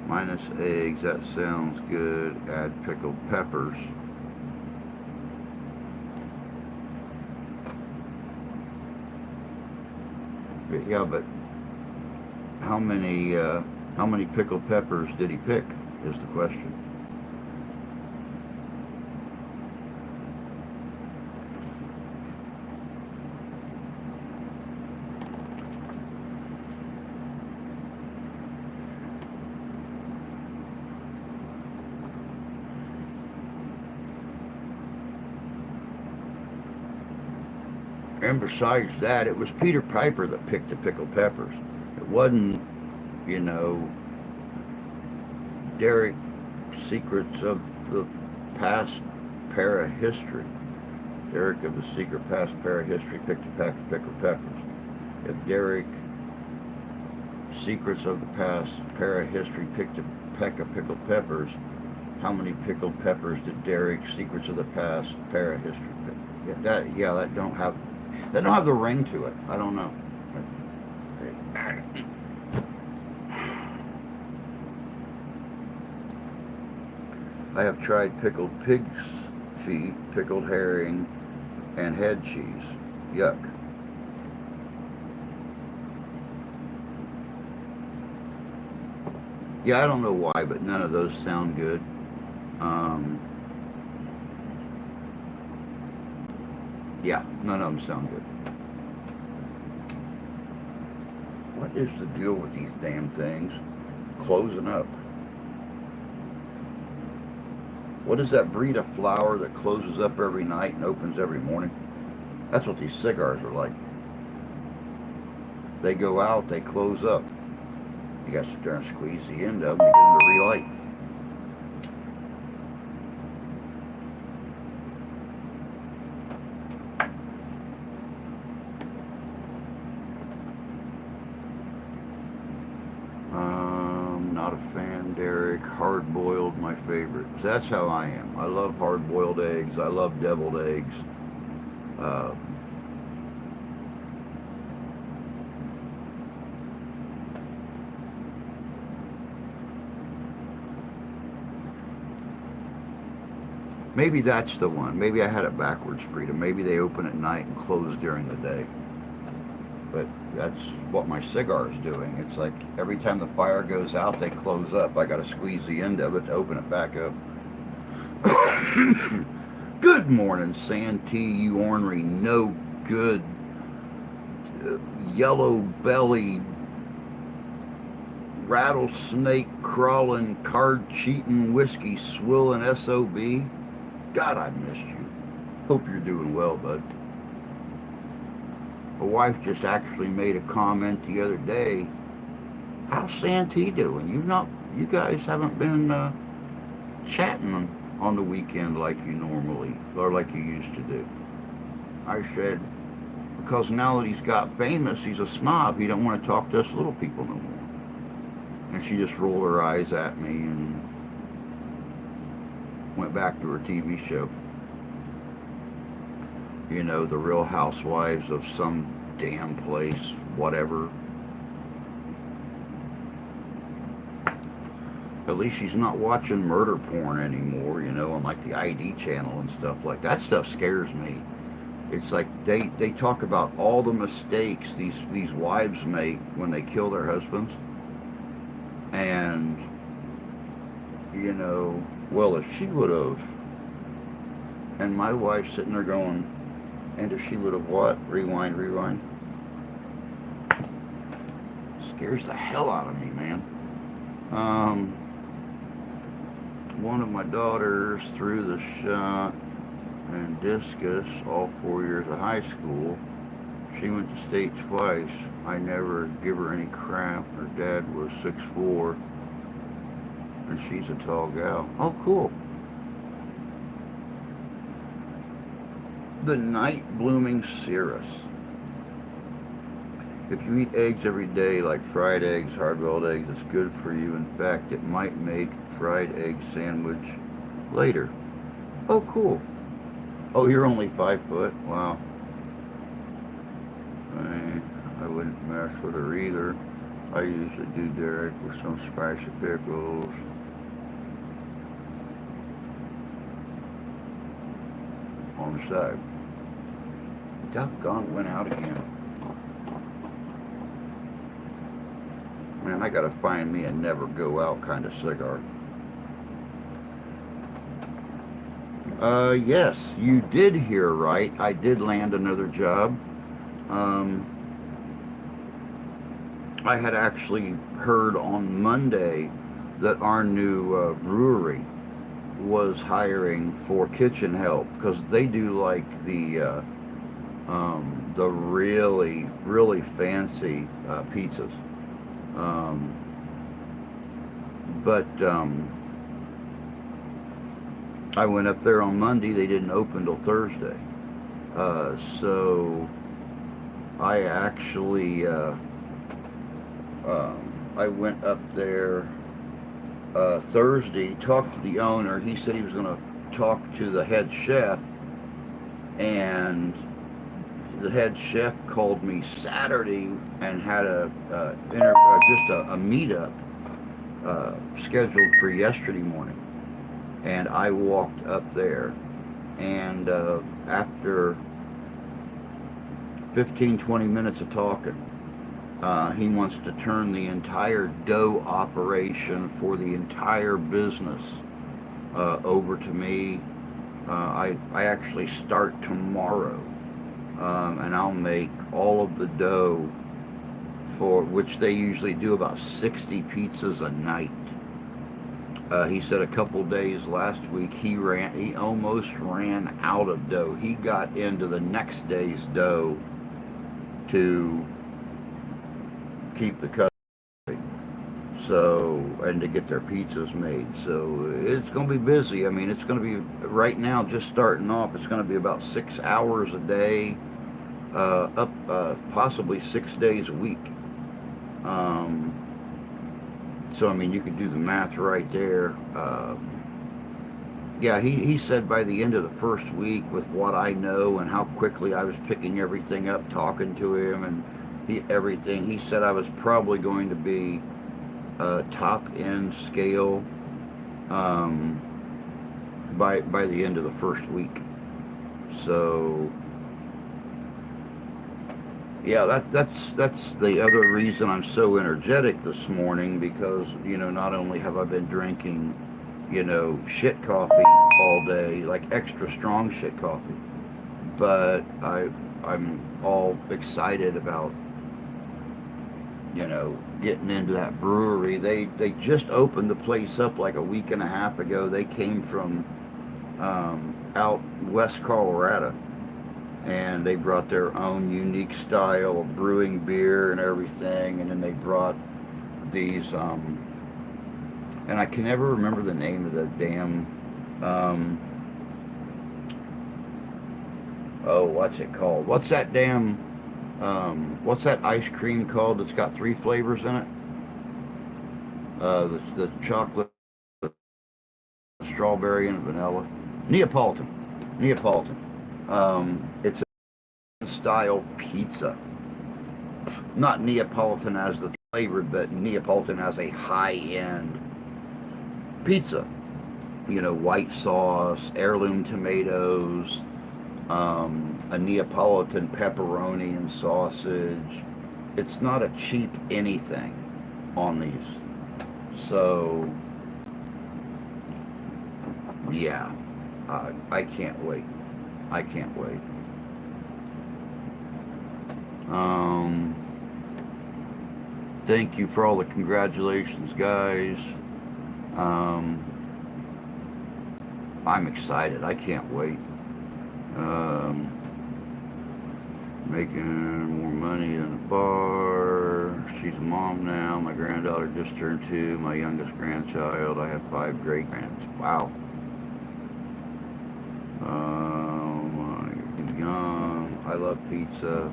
Minus eggs, that sounds good. Add pickled peppers. Yeah, but how many pickled peppers did he pick is the question. And besides that, it was Peter Piper that picked the pickled peppers. It wasn't, you know, Derek Secrets of the Past Para-History. Derek of the Secret Past Para-History picked a pack of pickled peppers. If Derek Secrets of the Past Para-History picked a pack of pickled peppers, how many pickled peppers did Derek Secrets of the Past Para-History pick? That don't have the ring to it. I don't know. I have tried pickled pig's feet, pickled herring, and head cheese. Yuck. Yeah, I don't know why, but none of those sound good. Yeah, none of them sound good. What is the deal with these damn things closing up? What is that breed of flower that closes up every night and opens every morning? That's what these cigars are like. They go out, they close up. You got to sit there and squeeze the end of them to get them to relight. Not a fan, Derek. Hard-boiled, my favorite. That's how I am. I love hard-boiled eggs. I love deviled eggs. Maybe that's the one. Maybe I had it backwards, Freedom. Maybe they open at night and close during the day. But that's what my cigar is doing. It's like every time the fire goes out, they close up. I got to squeeze the end of it to open it back up. Good morning, Santee, you ornery, no good, yellow-bellied, rattlesnake crawling, card cheating, whiskey swilling SOB. God, I missed you. Hope you're doing well, bud. My wife just actually made a comment the other day. How's Santee doing? You guys haven't been chatting on the weekend like you normally, or like you used to do. I said, because now that he's got famous, he's a snob. He don't want to talk to us little people no more. And she just rolled her eyes at me, and went back to her TV show. You know, the Real Housewives of some damn place, whatever. At least she's not watching murder porn anymore, you know, on like the ID channel and stuff like that. That stuff scares me. It's like they talk about all the mistakes these wives make when they kill their husbands. And, you know, well, if she would have, and my wife's sitting there going, and if she would have what? Rewind, rewind. Scares the hell out of me, man. One of my daughters threw the shot and discus all 4 years of high school. She went to state twice. I never give her any crap. Her dad was 6'4", and she's a tall gal. Oh, cool. The night blooming cirrus. If you eat eggs every day, like fried eggs, hard-boiled eggs, it's good for you. In fact, it might make fried egg sandwich later. Oh, cool. Oh, you're only 5 foot? Wow. I wouldn't mess with her either. I usually do Derek with some spicy pickles. On the side. Doggone, went out again. Man, I gotta find me a never go out kind of cigar. Yes, you did hear right. I did land another job. I had actually heard on Monday that our new brewery was hiring for kitchen help because they do like the really, really fancy pizzas. But I went up there on Monday. They didn't open till Thursday. So I actually I went up there Thursday, talked to the owner. He said he was going to talk to the head chef, and the head chef called me Saturday and had just a meetup scheduled for yesterday morning. And I walked up there, and after 15-20 minutes of talking, he wants to turn the entire dough operation for the entire business over to me. I actually start tomorrow, and I'll make all of the dough, for which they usually do about 60 pizzas a night. He said a couple days last week he almost ran out of dough. He got into the next day's dough to keep the customer, so, and to get their pizzas made. So it's going to be busy. I mean, it's going to be, right now, just starting off, it's going to be about 6 hours a day, possibly 6 days a week. So, I mean, you could do the math right there. Yeah, he said by the end of the first week, with what I know and how quickly I was picking everything up, talking to him, and everything, he said I was probably going to be top end scale by the end of the first week. So yeah, that's the other reason I'm so energetic this morning, because, you know, not only have I been drinking, you know, shit coffee all day, like extra strong shit coffee, but I'm all excited about, you know, getting into that brewery. They just opened the place up like a week and a half ago. They came from out west Colorado, and they brought their own unique style of brewing beer and everything, and then they brought these and I can never remember the name of the damn oh, what's it called? What's that damn what's that ice cream called that's got 3 flavors in it? The chocolate strawberry and vanilla. Neapolitan. Neapolitan. It's a style pizza. Not Neapolitan as the flavored, but Neapolitan as a high end pizza. You know, white sauce, heirloom tomatoes, a Neapolitan pepperoni and sausage. It's not a cheap anything on these. So, yeah, I can't wait. I can't wait. Um, Thank you for all the congratulations, guys. Um, I'm excited. I can't wait. Um, Making more money than a bar. She's a mom now. My granddaughter just turned 2. My youngest grandchild. I have 5 great grands. Wow. Young. I love pizza.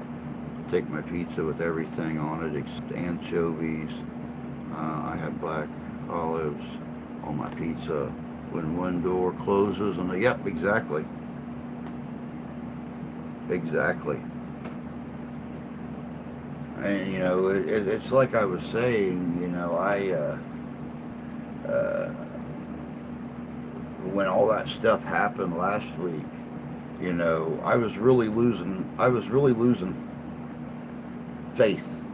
Take my pizza with everything on it, except anchovies. I have black olives on my pizza. When one door closes, and yep, exactly, exactly. And you know, it's like I was saying. You know, uh, when all that stuff happened last week, you know, I was really losing. I was really losing faith,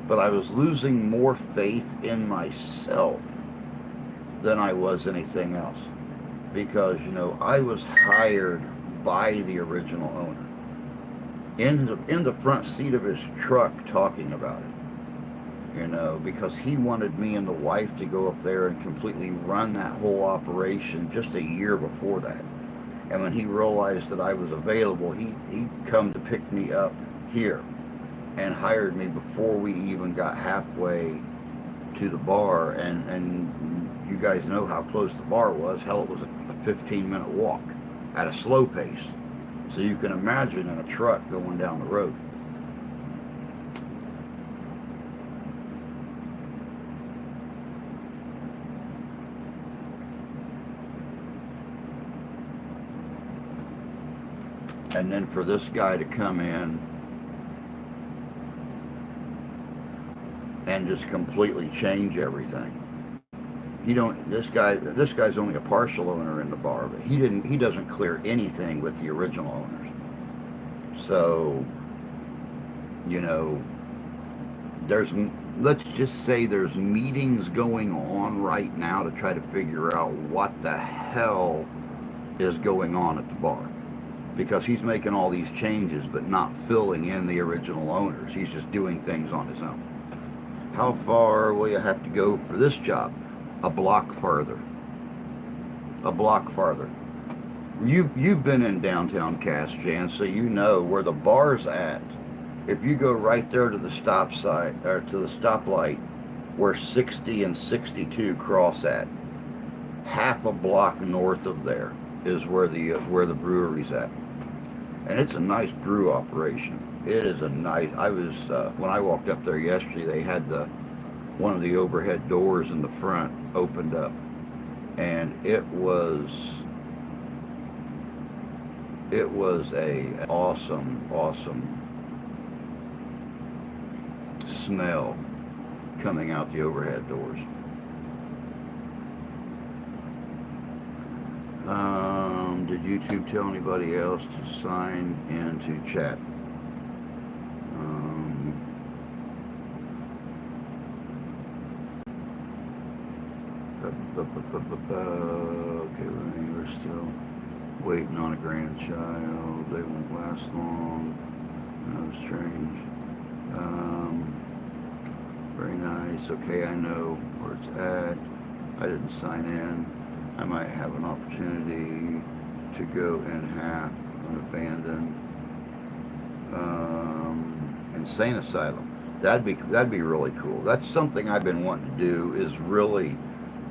but I was losing more faith in myself than I was anything else, because you know I was hired by the original owner in the front seat of his truck talking about it, you know, because he wanted me and the wife to go up there and completely run that whole operation just a year before that. And when he realized that I was available, he come to pick me up here and hired me before we even got halfway to the bar. And you guys know how close the bar was. Hell, it was a 15-minute walk at a slow pace. So you can imagine in a truck going down the road. And then for this guy to come in and just completely change everything. He don't. This guy's only a partial owner in the bar, but he doesn't clear anything with the original owners. So, you know, there's let's just say there's meetings going on right now to try to figure out what the hell is going on at the bar, because he's making all these changes but not filling in the original owners. He's just doing things on his own. How far will you have to go for this job? A block farther. A block farther. You've been in downtown Cass, Jan, so you know where the bar's at. If you go right there to the stop sign or to the stoplight where 60 and 62 cross at, half a block north of there is where the brewery's at, and it's a nice brew operation. It is a nice. I was when I walked up there yesterday, they had one of the overhead doors in the front opened up, and it was a awesome smell coming out the overhead doors. Did YouTube tell anybody else to sign into chat? Okay, we're still waiting on a grandchild. They won't last long. No, strange. Very nice. Okay, I know where it's at. I didn't sign in. I might have an opportunity to go in half an abandoned insane asylum. That'd be really cool. That's something I've been wanting to do, is really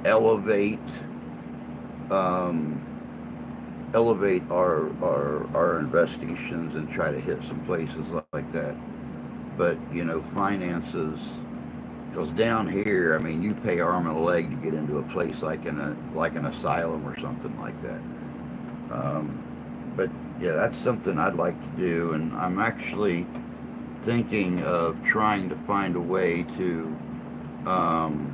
elevate um, elevate our investigations and try to hit some places like that. But you know, finances Because down here, I mean, you pay arm and a leg to get into a place like an asylum or something like that. Um, but yeah, that's something I'd like to do, and I'm actually thinking of trying to find a way to um,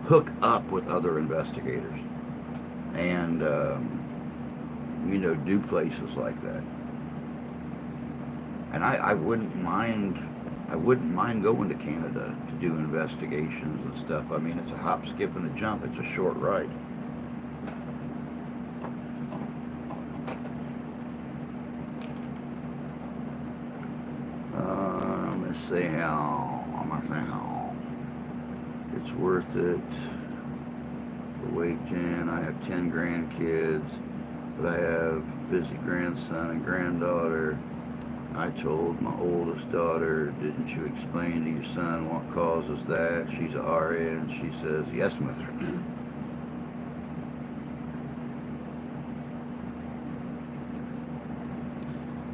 hook up with other investigators and do places like that. And I wouldn't mind. I wouldn't mind going to Canada to do investigations and stuff. I mean, it's a hop, skip, and a jump. It's a short ride. Let's see how. I'm gonna say how it's worth it. The wage in. I have 10 grandkids, but I have busy grandson and granddaughter. I told my oldest daughter, didn't you explain to your son what causes that? She's a RN. She says, yes, mother.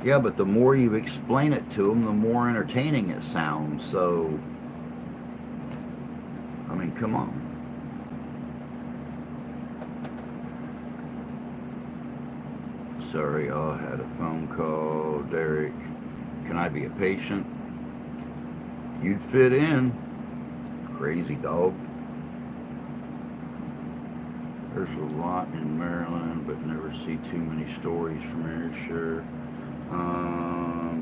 Yeah, but the more you explain it to them, the more entertaining it sounds. So, I mean, come on. Sorry, I had a phone call. Derek, can I be a patient? You'd fit in. Crazy dog. There's a lot in Maryland, but never see too many stories from here, sure.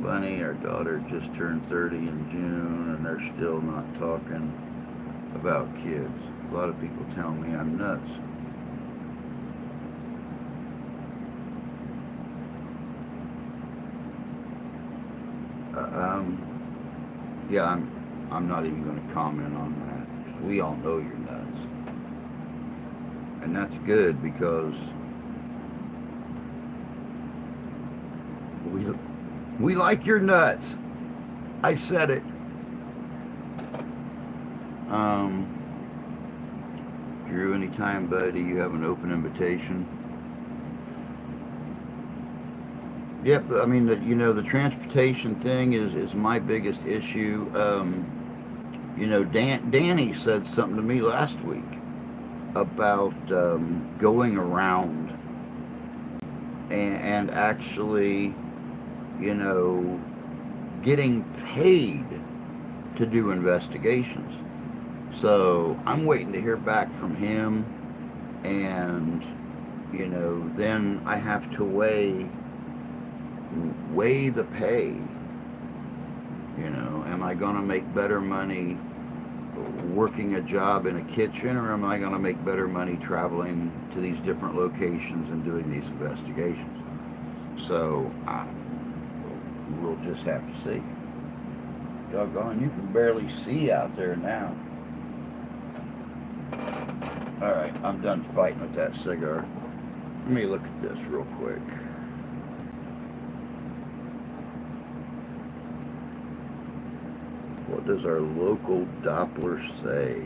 Bunny, our daughter just turned 30 in June, and they're still not talking about kids. A lot of people tell me I'm nuts. Yeah, I'm not even going to comment on that. We all know you're nuts, and that's good because we like your nuts. I said it. Drew, anytime, buddy, you have an open invitation. Yep, I mean, the transportation thing is my biggest issue. Danny said something to me last week about going around and actually, you know, getting paid to do investigations. So I'm waiting to hear back from him, and then I have to weigh the pay. Am I going to make better money working a job in a kitchen, or am I going to make better money traveling to these different locations and doing these investigations? So we'll just have to see. Doggone, you can barely see out there now. All right, I'm done fighting with that cigar. Let me look at this real quick. What does our local Doppler say?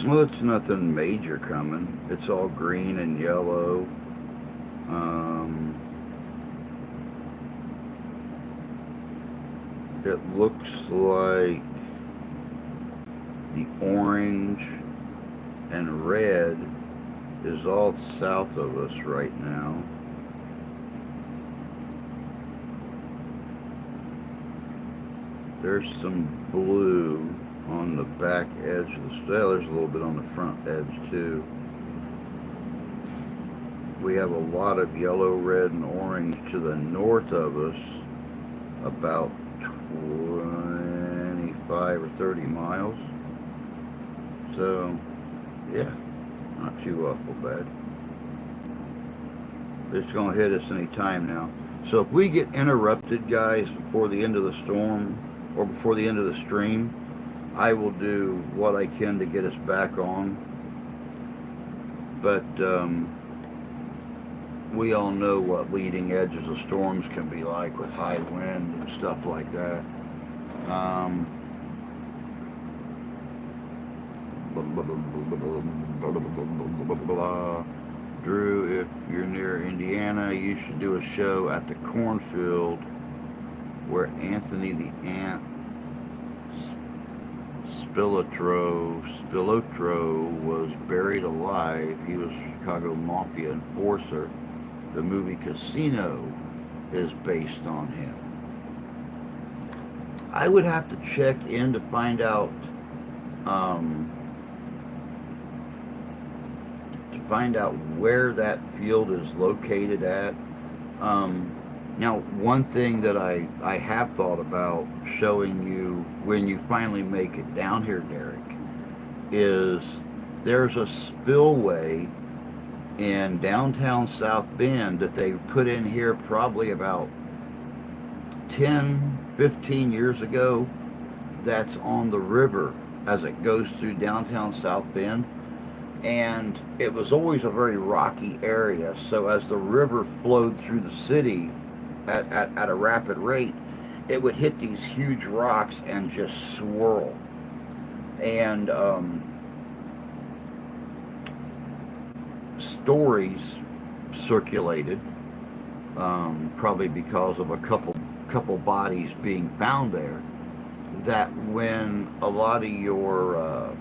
Well, it's nothing major coming. It's all green and yellow. It looks like the orange and red is all south of us right now. There's some blue on the back edge of the style. There's a little bit on the front edge too. We have a lot of yellow, red, and orange to the north of us, about 25 or 30 miles. So, yeah, not too awful bad. It's going to hit us any time now. So if we get interrupted, guys, before the end of the storm, or before the end of the stream, I will do what I can to get us back on. But we all know what leading edges of storms can be like with high wind and stuff like that. Um, Drew, if you're near Indiana, you should do a show at the cornfield where Anthony the Ant Spilotro was buried alive. He was a Chicago Mafia enforcer. The movie Casino is based on him. I would have to check in to find out where that field is located at. Now, one thing that I have thought about showing you when you finally make it down here, Derek, is there's a spillway in downtown South Bend that they put in here probably about 10, 15 years ago, that's on the river as it goes through downtown South Bend. And it was always a very rocky area, so as the river flowed through the city at a rapid rate, it would hit these huge rocks and just swirl. And stories circulated, probably because of a couple bodies being found there, that when a lot of your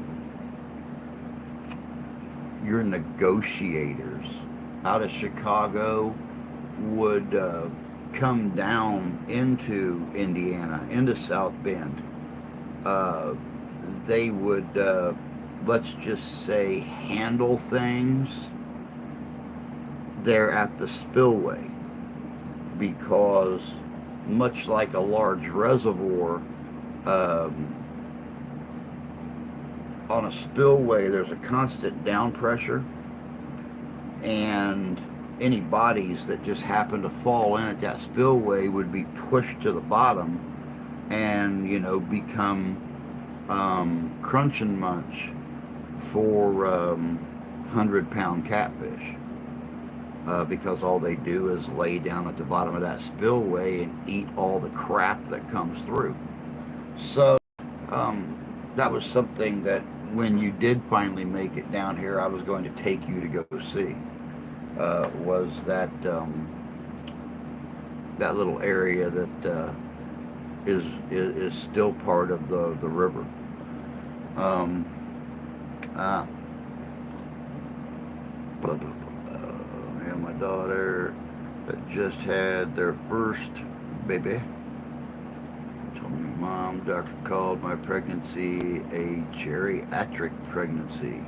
negotiators out of Chicago would come down into Indiana, into South Bend, they would, let's just say, handle things there at the spillway, because much like a large reservoir, on a spillway there's a constant down pressure, and any bodies that just happen to fall in at that spillway would be pushed to the bottom and, become crunch and munch for 100-pound catfish, because all they do is lay down at the bottom of that spillway and eat all the crap that comes through. So that was something that when you did finally make it down here, I was going to take you to go see. Was that that little area that is still part of the river. And my daughter that just had their first baby told me, Mom, doctor called my pregnancy a geriatric pregnancy.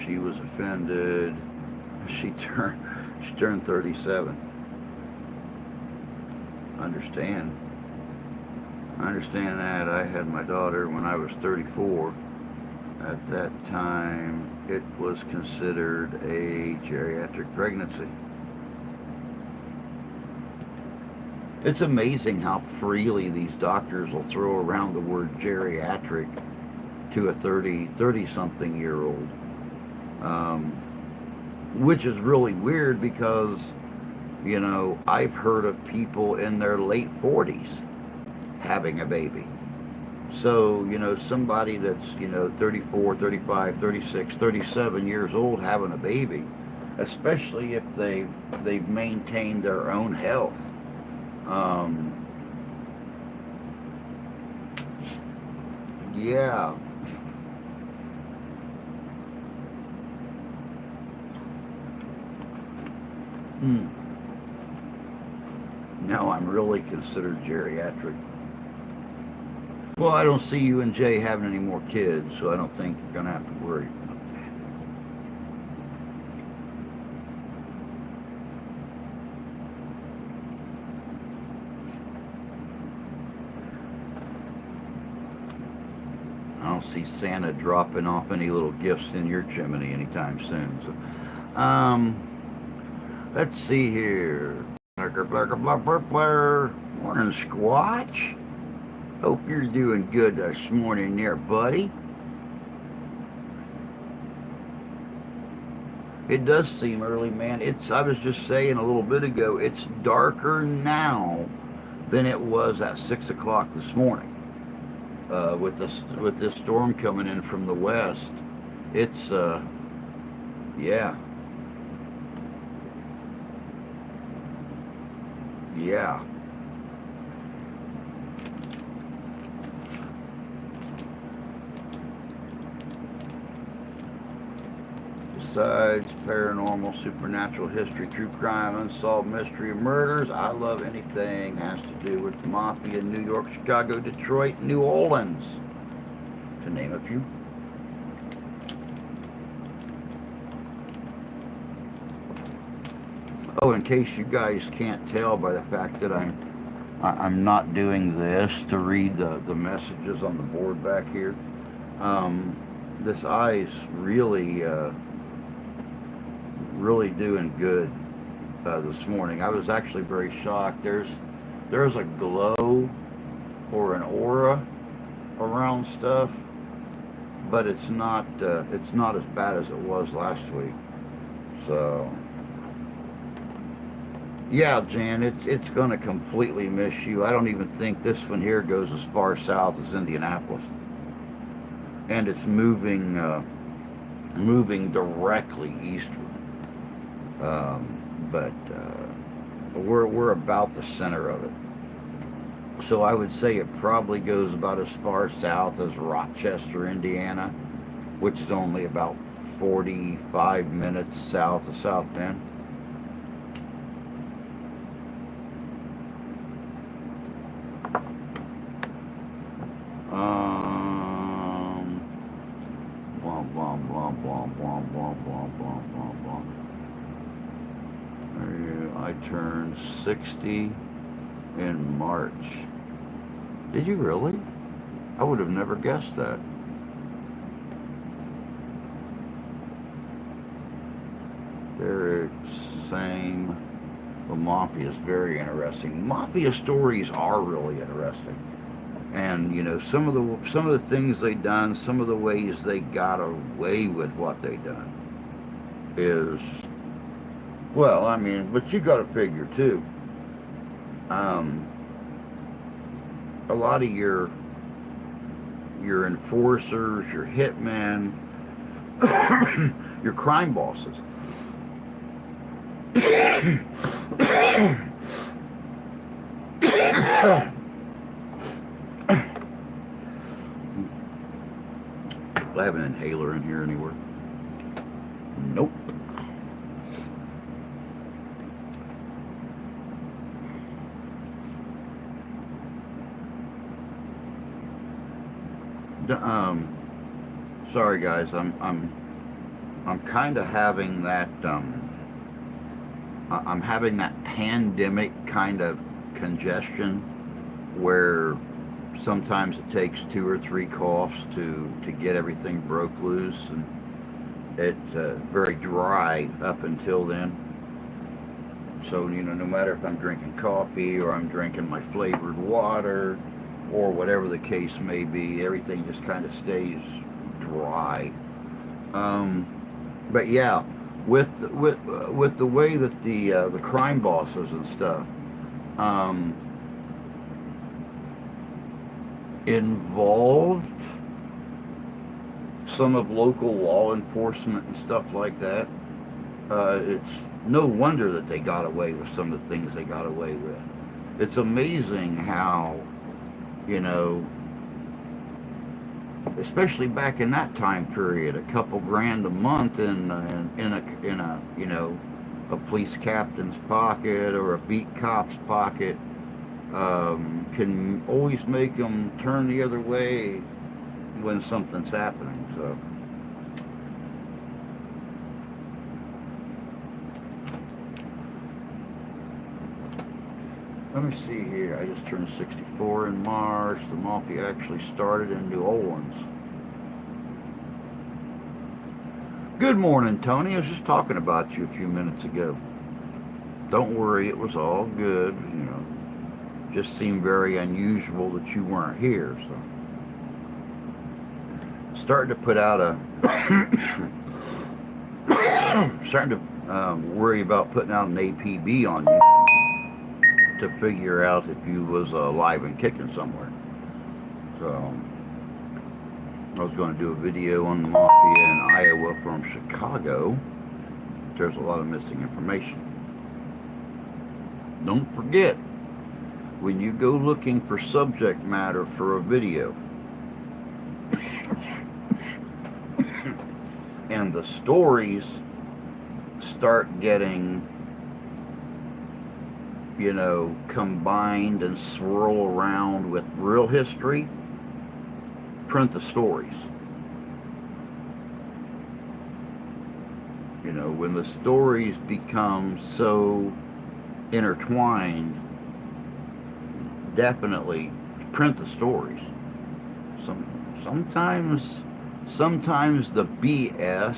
She was offended. She turned 37. I understand that. I had my daughter when I was 34. At that time, it was considered a geriatric pregnancy. It's amazing how freely these doctors will throw around the word geriatric to a 30-something year old. Which is really weird because, I've heard of people in their late 40s having a baby. So, somebody that's, 34, 35, 36, 37 years old having a baby, especially if they've maintained their own health. Yeah. Now I'm really considered geriatric. Well, I don't see you and Jay having any more kids, so I don't think you're going to have to worry about that. I don't see Santa dropping off any little gifts in your chimney anytime soon. So, let's see here. Morning, Squatch. Hope you're doing good this morning there, buddy. It does seem early, man. I was just saying a little bit ago, it's darker now than it was at 6 o'clock this morning. With this storm coming in from the west, it's yeah, yeah. Besides paranormal, supernatural history, true crime, unsolved mystery, and murders, I love anything that has to do with the mafia in New York, Chicago, Detroit, New Orleans, to name a few. Oh, in case you guys can't tell by the fact that I'm not doing this to read the messages on the board back here. Um, this eye's really doing good this morning. I was actually very shocked. There's a glow or an aura around stuff, but it's not as bad as it was last week. So yeah, Jan, it's gonna completely miss you. I don't even think this one here goes as far south as Indianapolis, and it's moving directly eastward. But we're about the center of it. So I would say it probably goes about as far south as Rochester, Indiana, which is only about 45 minutes south of South Bend. Um, blah, blah, blah, blah, blah, blah, blah, blah, blah, blah. I turned 60 in March. Did you really? I would have never guessed that. They're saying the mafia is very interesting. Mafia stories are really interesting, and some of the things they done, some of the ways they got away with what they done is well. I mean, but you got to figure too. Um, a lot of your enforcers, your hitmen, your crime bosses. Do I have an inhaler in here anywhere? Nope. D- Um, sorry guys, I'm kind of having that. I'm having that pandemic kind of congestion where sometimes it takes two or three coughs to get everything broke loose, and it's very dry up until then. So no matter if I'm drinking coffee or I'm drinking my flavored water or whatever the case may be, everything just kind of stays dry. Um, but yeah, with the way that the crime bosses and stuff um, involved some of local law enforcement and stuff like that, it's no wonder that they got away with some of the things they got away with. It's amazing how you know, especially back in that time period, a couple grand a month in a a police captain's pocket or a beat cop's pocket can always make them turn the other way when something's happening. So let me see here. I just turned 64 in March. The mafia actually started in New Orleans. Good morning, Tony. I was just talking about you a few minutes ago. Don't worry, it was all good. just seemed very unusual that you weren't here. So, starting to put out a, starting to worry about putting out an APB on you to figure out if you was alive and kicking somewhere. So, I was going to do a video on the mafia in Iowa from Chicago. There's a lot of missing information. Don't forget, when you go looking for subject matter for a video, and the stories start getting, combined and swirl around with real history, print the stories. When the stories become so intertwined, definitely print the stories. Sometimes the BS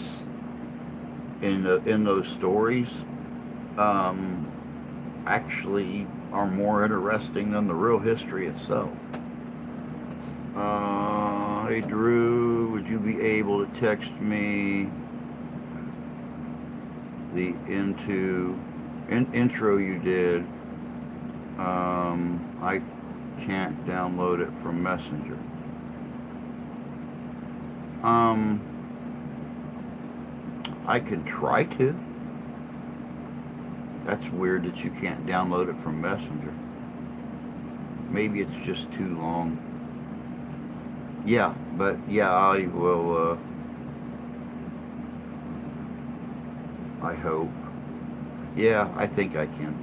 in those stories actually are more interesting than the real history itself. Hey Drew, would you be able to text me the intro you did? I can't download it from Messenger. I can try to. That's weird that you can't download it from Messenger. Maybe it's just too long. Yeah, but yeah, I will, I hope. Yeah, I think I can.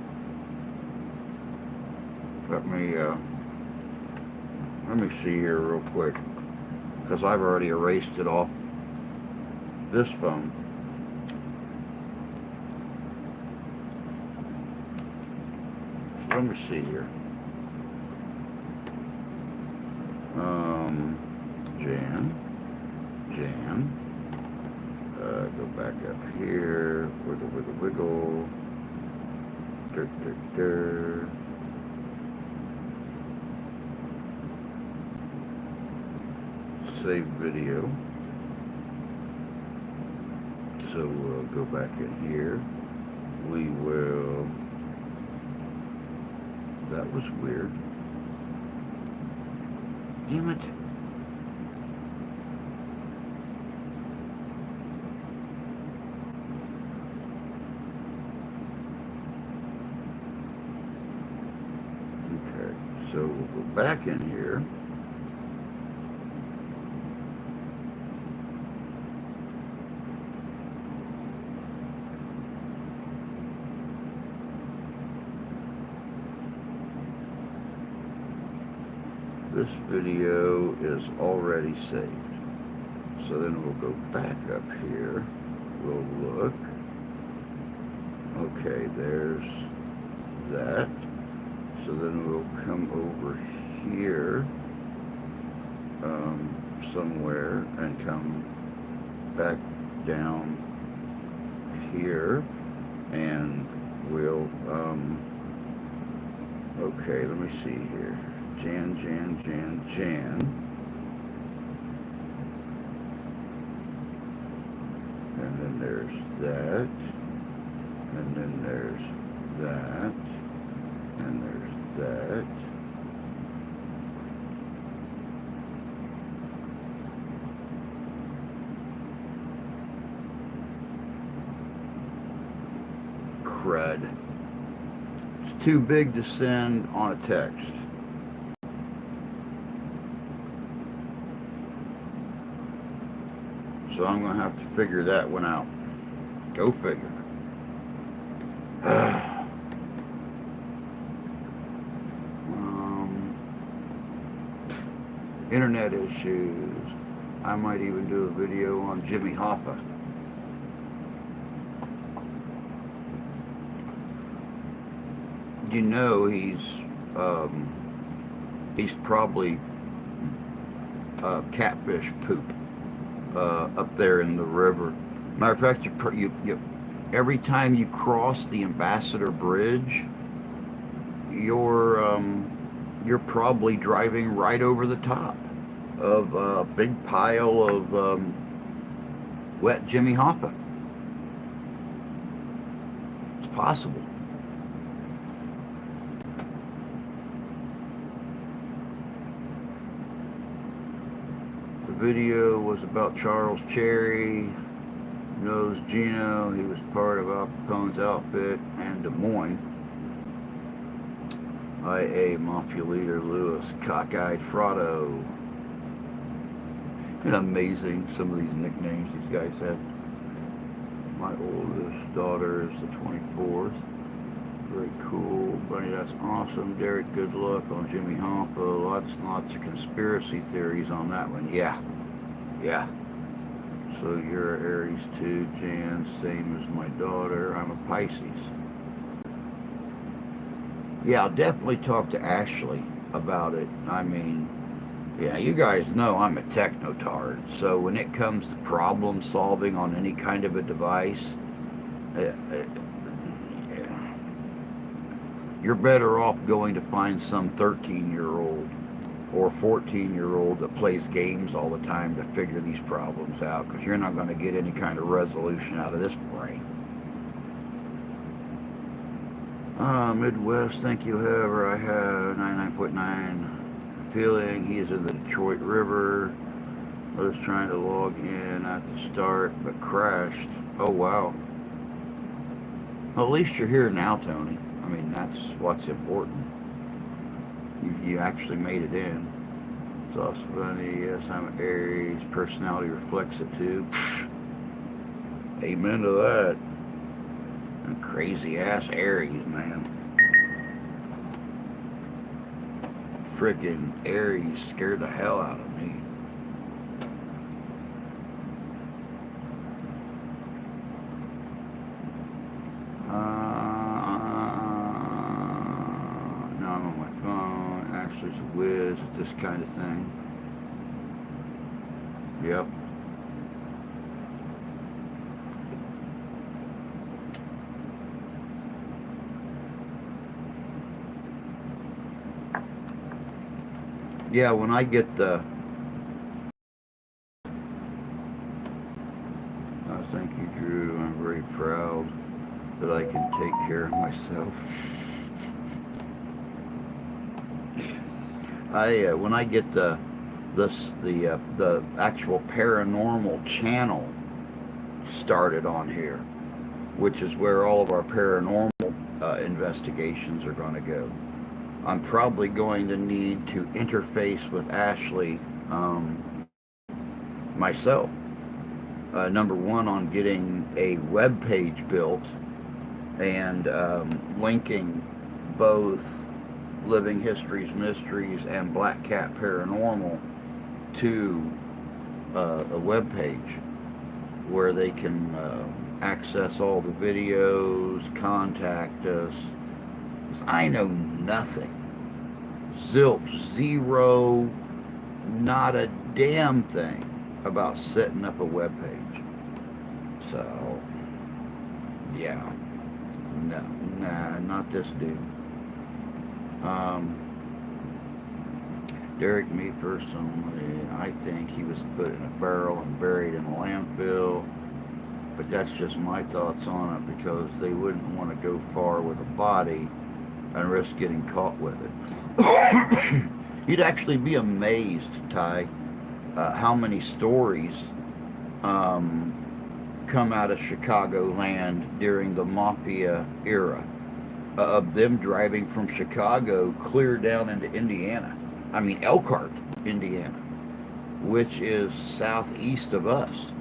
Let me see here real quick, because I've already erased it off this phone. So let me see here. Jan. Go back up here. Wiggle. Save video. So we'll go back in here. We will. That was weird. Damn it. Okay, so we'll go back in here. This video is already saved. So then we'll go back up here. We'll look. Okay, there's that. So then we'll come over here somewhere and come back down here, and we'll okay, let me see here. Jan. And then there's that. And then there's that. And there's that. Crud. It's too big to send on a text. So I'm going to have to figure that one out. Go figure. Internet issues. I might even do a video on Jimmy Hoffa. He's probably catfish poop up there in the river. Matter of fact, you every time you cross the Ambassador Bridge, your you're probably driving right over the top of a big pile of wet Jimmy Hoffa. It's possible. The video was about Charles Cherry, knows Gino. He was part of Al Capone's outfit and Des Moines. IA Mafia leader Lewis, cockeyed Fraudo. And amazing, some of these nicknames these guys have. My oldest daughter is the 24th. Very cool. Buddy, that's awesome. Derek, good luck on Jimmy Hoffa. Lots and lots of conspiracy theories on that one. Yeah. Yeah. So you're an Aries too, Jan, same as my daughter. I'm a Pisces. Yeah, I'll definitely talk to Ashley about it. I mean, yeah, you guys know I'm a technotard. So when it comes to problem solving on any kind of a device, you're better off going to find some 13-year-old or 14-year-old that plays games all the time to figure these problems out, because you're not going to get any kind of resolution out of this brain. Midwest, thank you. However, I have 99.9 feeling he is in the Detroit River. I was trying to log in at the start, but crashed. Oh, wow. Well, at least you're here now, Tony. I mean, that's what's important. You actually made it in. It's also funny. Yes, I'm an Aries. Personality reflects it too. Amen to that. And crazy ass Aries, man. Frickin' Aries scared the hell out of me. Now I'm on my phone. Ashley's a whiz at this kind of thing. Yep. Yeah, when I get the... thank you, Drew. I'm very proud that I can take care of myself. When I get the actual paranormal channel started on here, which is where all of our paranormal investigations are going to go, I'm probably going to need to interface with Ashley myself. Number one, on getting a web page built and linking both Living Histories Mysteries and Black Cat Paranormal to a web page where they can access all the videos, contact us. I know nothing. Zilch, zero, not a damn thing about setting up a web page. So, yeah. No, nah, not this dude. Derek, me personally, I think he was put in a barrel and buried in a landfill. But that's just my thoughts on it, because they wouldn't want to go far with a body and risk getting caught with it. You'd actually be amazed, Ty, how many stories come out of Chicagoland during the Mafia era of them driving from Chicago clear down into Indiana. I mean, Elkhart, Indiana, which is southeast of us.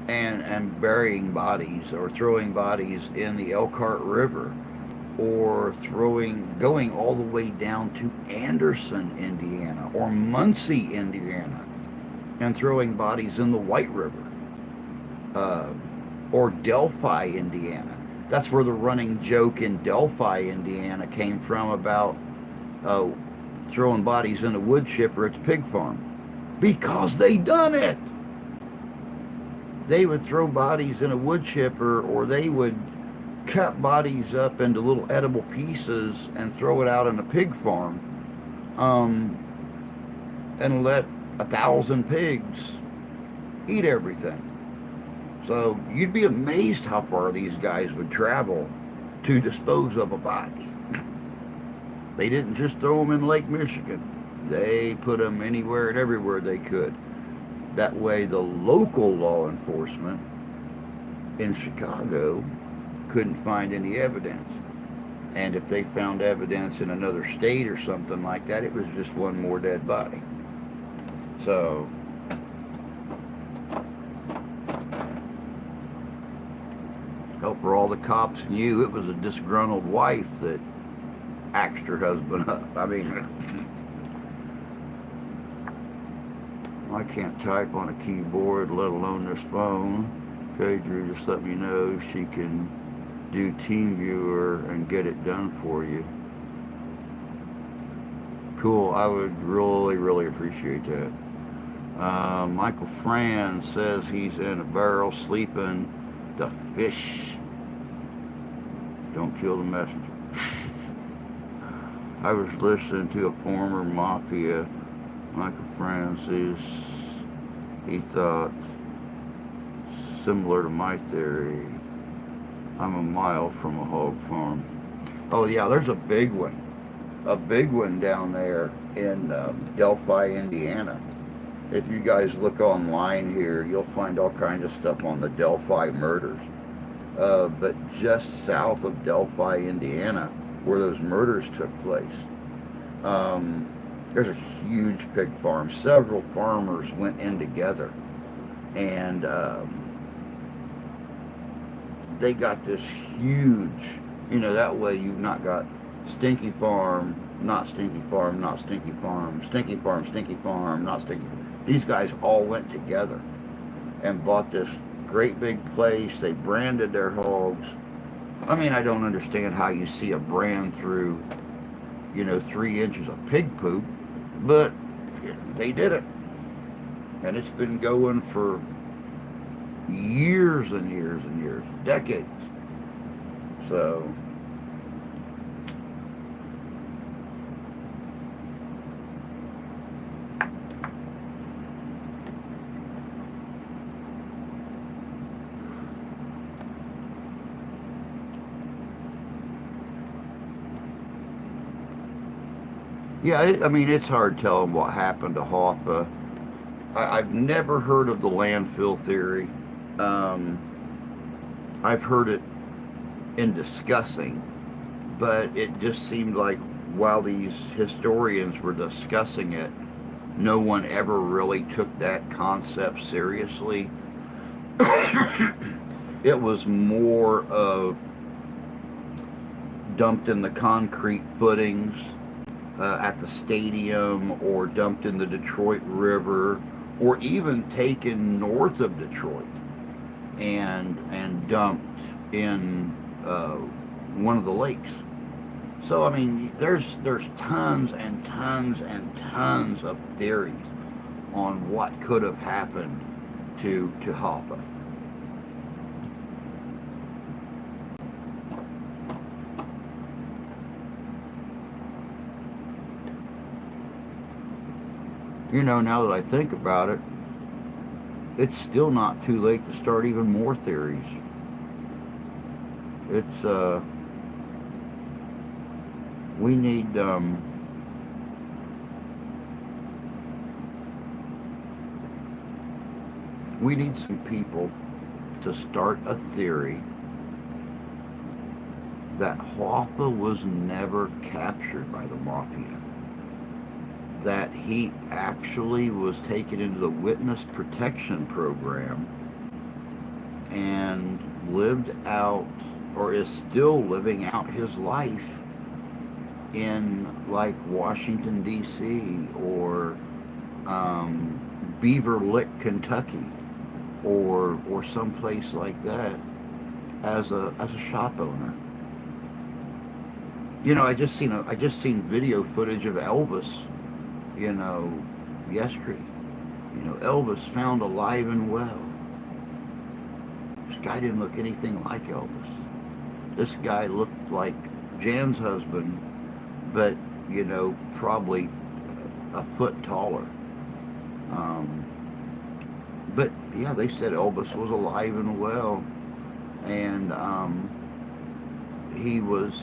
And burying bodies or throwing bodies in the Elkhart River, or going all the way down to Anderson, Indiana, or Muncie, Indiana, and throwing bodies in the White River, or Delphi, Indiana. That's where the running joke in Delphi, Indiana came from about throwing bodies in a wood chipper at the pig farm, because they done it. They would throw bodies in a wood chipper, or they would cut bodies up into little edible pieces and throw it out in a pig farm, um, and let 1,000 pigs eat everything. So you'd be amazed how far these guys would travel to dispose of a body. They didn't just throw them in Lake Michigan. They put them anywhere and everywhere they could. That way the local law enforcement in Chicago couldn't find any evidence. And if they found evidence in another state or something like that, it was just one more dead body. So, help for all the cops knew it was a disgruntled wife that axed her husband up. I mean, I can't type on a keyboard, let alone this phone. Okay, Drew, just let me know if she can do TeamViewer and get it done for you. Cool, I would really, really appreciate that. Michael Fran says he's in a barrel sleeping. The fish. Don't kill the messenger. I was listening to a former mafia, Michael Francis. He thought, similar to my theory, I'm a mile from a hog farm. Oh yeah, there's a big one. A big one down there in Delphi, Indiana. If you guys look online here, you'll find all kinds of stuff on the Delphi murders. But just south of Delphi, Indiana, where those murders took place, there's a huge pig farm. Several farmers went in together, and they got this huge, that way you've not got stinky farm, not stinky farm, not stinky farm, stinky farm, stinky farm, not stinky farm. These guys all went together and bought this great big place. They branded their hogs. I mean, I don't understand how you see a brand through, 3 inches of pig poop, but they did it. And it's been going for years and years and years, decades. So, yeah, I mean, it's hard telling what happened to Hoffa. I've never heard of the landfill theory. I've heard it in discussing, but it just seemed like while these historians were discussing it, no one ever really took that concept seriously. It was more of dumped in the concrete footings at the stadium, or dumped in the Detroit River, or even taken north of Detroit and dumped in one of the lakes. So I mean, there's tons and tons and tons of theories on what could have happened to Hoffa. Now that I think about it, it's still not too late to start even more theories. It's, we need, some people to start a theory that Hoffa was never captured by the mafia. That he actually was taken into the witness protection program and lived out, or is still living out, his life in like Washington D.C. or Beaver Lick, Kentucky, or someplace like that as a shop owner. I just seen video footage of Elvis. Yesterday. Elvis found alive and well. This guy didn't look anything like Elvis. This guy looked like Jan's husband, but, probably a foot taller. Um, but yeah, they said Elvis was alive and well, and he was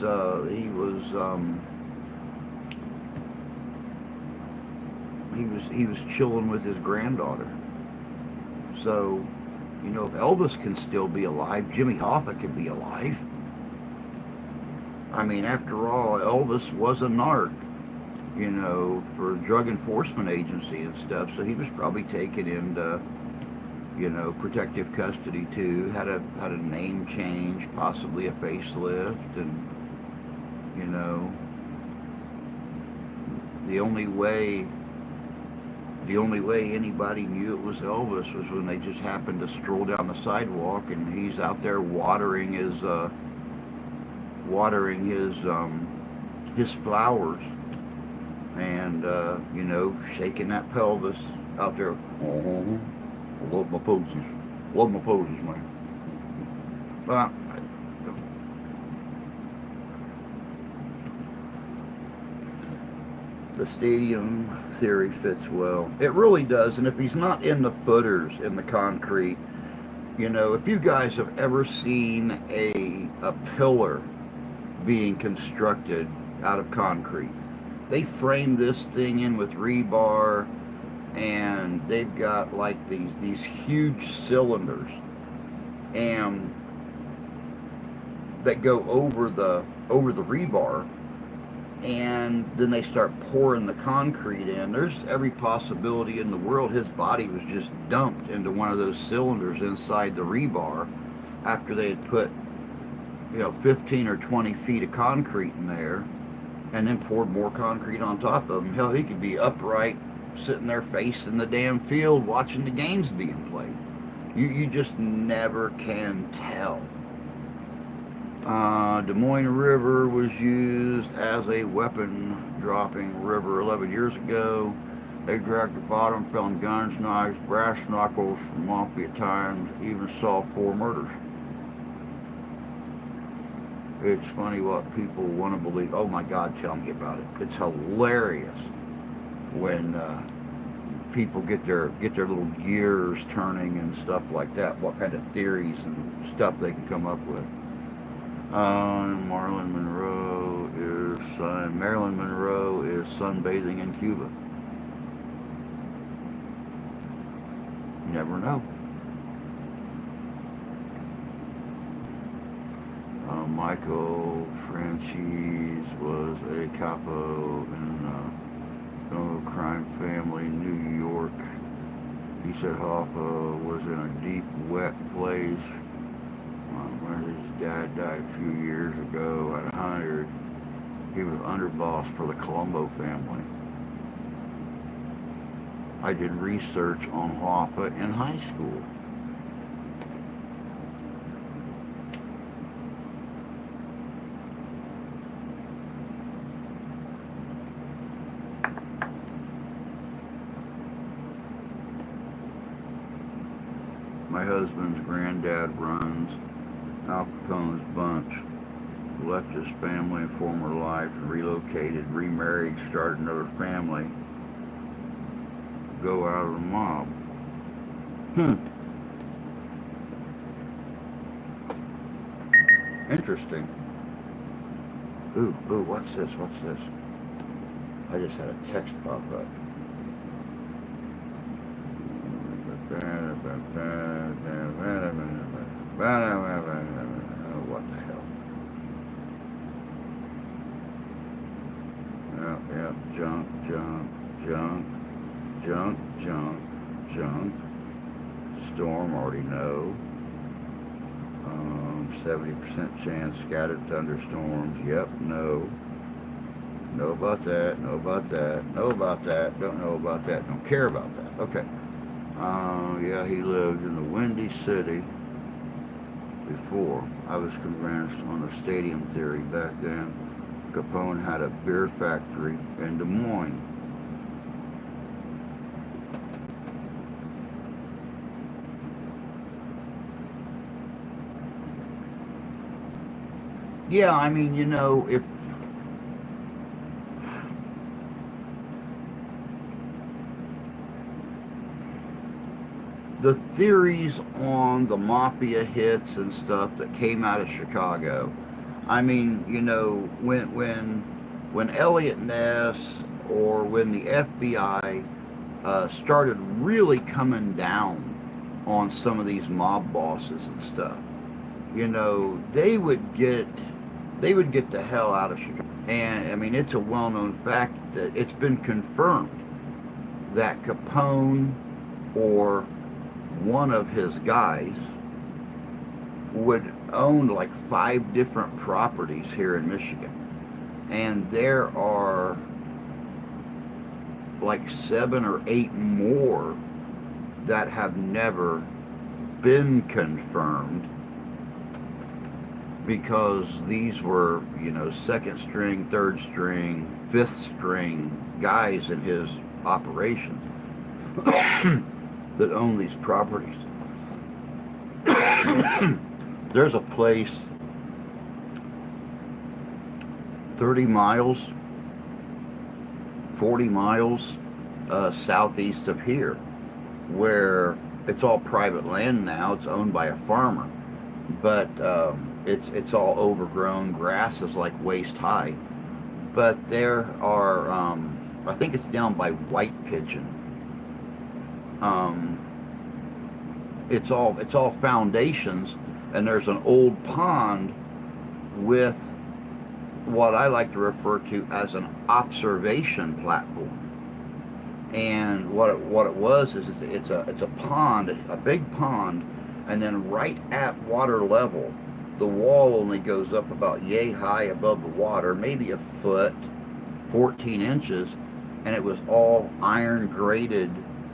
chilling with his granddaughter. So, if Elvis can still be alive, Jimmy Hoffa can be alive. I mean, after all, Elvis was a narc, for drug enforcement agency and stuff. So he was probably taken into, protective custody too. Had a name change, possibly a facelift, and you know, the only way the only way anybody knew it was Elvis was when they just happened to stroll down the sidewalk and he's out there watering his flowers and shaking that pelvis out there. Oh, I love my poses. Love my poses, man. But the stadium theory fits well. It really does. And if he's not in the footers in the concrete, if you guys have ever seen a pillar being constructed out of concrete, they frame this thing in with rebar, and they've got like these huge cylinders and that go over the rebar, and then they start pouring the concrete in. There's every possibility in the world his body was just dumped into one of those cylinders inside the rebar after they had put 15 or 20 feet of concrete in there and then poured more concrete on top of him. Hell, he could be upright sitting there facing the damn field watching the games being played. You just never can tell. Des Moines River was used as a weapon dropping river 11 years ago. They dragged the bottom, found guns, knives, brass knuckles from mafia times, even saw 4 murders. It's funny what people want to believe. Oh my God, tell me about it. It's hilarious when people get their little gears turning and stuff like that. What kind of theories and stuff they can come up with. Marilyn Monroe is sunbathing in Cuba. You never know. Michael Franchise was a capo in a crime family in New York. He said Hoffa was in a deep, wet place when his dad died a few years ago at 100. He was underboss for the Colombo family. I did research on Hoffa in high school. My husband's granddad runs Al Capone's bunch. Left his family and former life, relocated, remarried, started another family. Go out of the mob. Interesting. Ooh, what's this? I just had a text pop up. What the hell? Yeah, junk. Storm, already know. 70% chance scattered thunderstorms. Yep, no. Know about that, know about that, know about that, don't know about that, don't care about that. Okay. Yeah, he lived in the Windy City before. I was convinced on the stadium theory back then. Capone had a beer factory in Des Moines. Yeah, I mean, if the theories on the mafia hits and stuff that came out of Chicago, I mean, when Elliot Ness or when the FBI started really coming down on some of these mob bosses and stuff, they would get the hell out of Chicago. And I mean, it's a well-known fact that it's been confirmed that Capone or one of his guys would own like 5 different properties here in Michigan. And there are like 7 or 8 more that have never been confirmed because these were, second string, third string, fifth string guys in his operation that own these properties. There's a place 30 miles, 40 miles southeast of here where it's all private land now. It's owned by a farmer, but it's all overgrown. Grass is like waist high. But there are, I think it's down by White Pigeon. Um, it's all foundations, and there's an old pond with what I like to refer to as an observation platform. And what it was is it's a pond, a big pond, and then right at water level, the wall only goes up about yay high above the water, maybe a foot, 14 inches, and it was all iron grated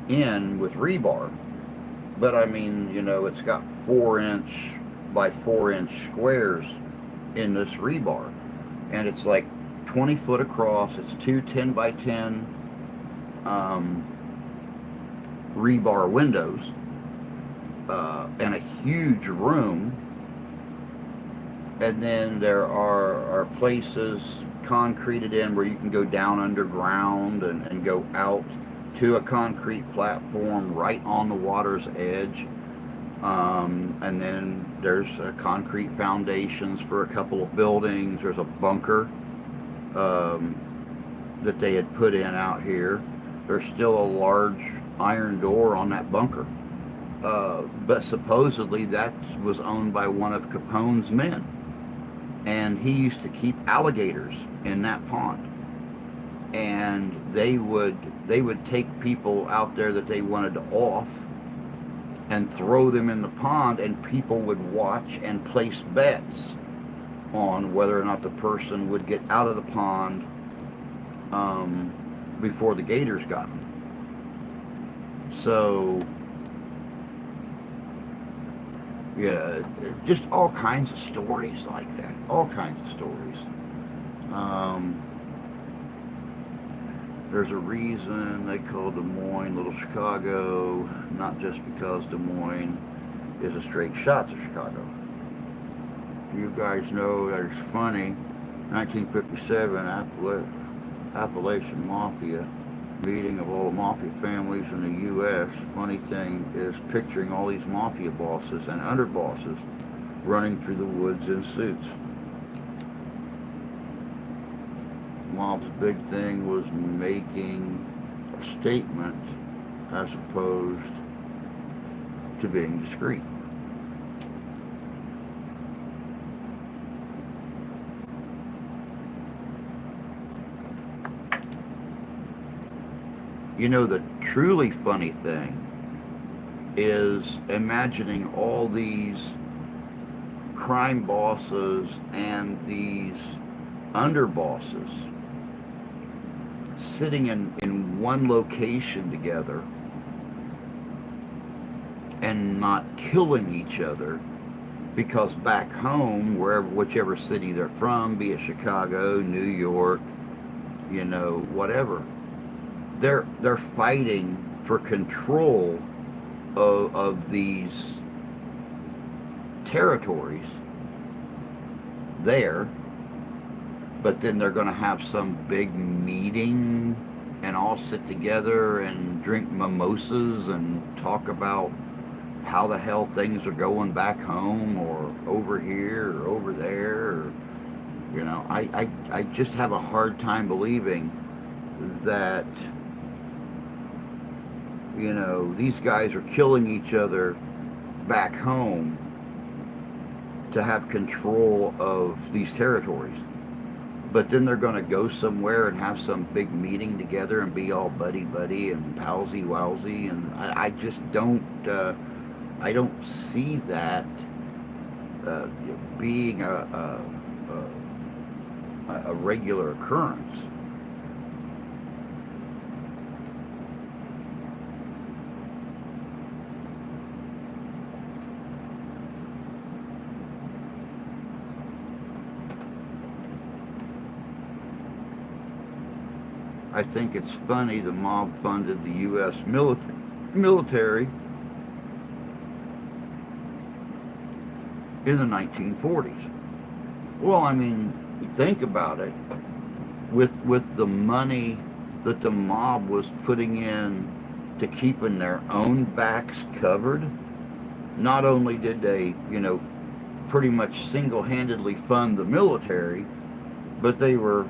in with rebar. But I mean, it's got 4 inch by 4 inch squares in this rebar, and it's like 20 foot across. It's two 10 by 10 um, rebar windows, and a huge room. And then there are places concreted in where you can go down underground and go out to a concrete platform right on the water's edge. And then there's concrete foundations for a couple of buildings. There's a bunker that they had put in out here. There's still a large iron door on that bunker. But supposedly that was owned by one of Capone's men. And he used to keep alligators in that pond. And they would take people out there that they wanted to off and throw them in the pond, and people would watch and place bets on whether or not the person would get out of the pond before the gators got them. So, yeah, just all kinds of stories like that. All kinds of stories. There's a reason they call Des Moines Little Chicago, not just because Des Moines is a straight shot to Chicago. You guys know that it's funny. 1957, Appalachian Mafia, meeting of all the mafia families in the U.S. Funny thing is picturing all these mafia bosses and underbosses running through the woods in suits. Mob's big thing was making a statement as opposed to being discreet. The truly funny thing is imagining all these crime bosses and these underbosses sitting in one location together and not killing each other, because back home, whichever city they're from, be it Chicago, New York, whatever, they're fighting for control of these territories there, but then they're going to have some big meeting and all sit together and drink mimosas and talk about how the hell things are going back home or over here or over there. Or, I just have a hard time believing that, these guys are killing each other back home to have control of these territories. But then they're going to go somewhere and have some big meeting together and be all buddy buddy and palsy wowsy, and I just don't. I don't see that being a regular occurrence. I think it's funny the mob funded the U.S. military in the 1940s. Well, I mean, think about it. With the money that the mob was putting in to keeping their own backs covered, not only did they, pretty much single-handedly fund the military, but they were,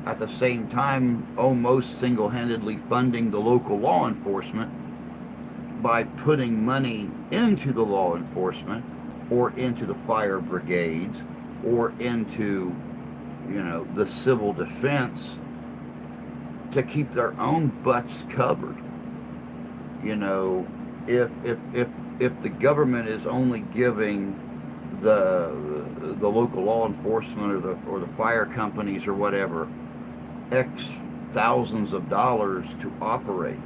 at the same time almost single-handedly funding the local law enforcement by putting money into the law enforcement or into the fire brigades or into, the civil defense to keep their own butts covered. If the government is only giving the local law enforcement or the fire companies or whatever X thousands of dollars to operate,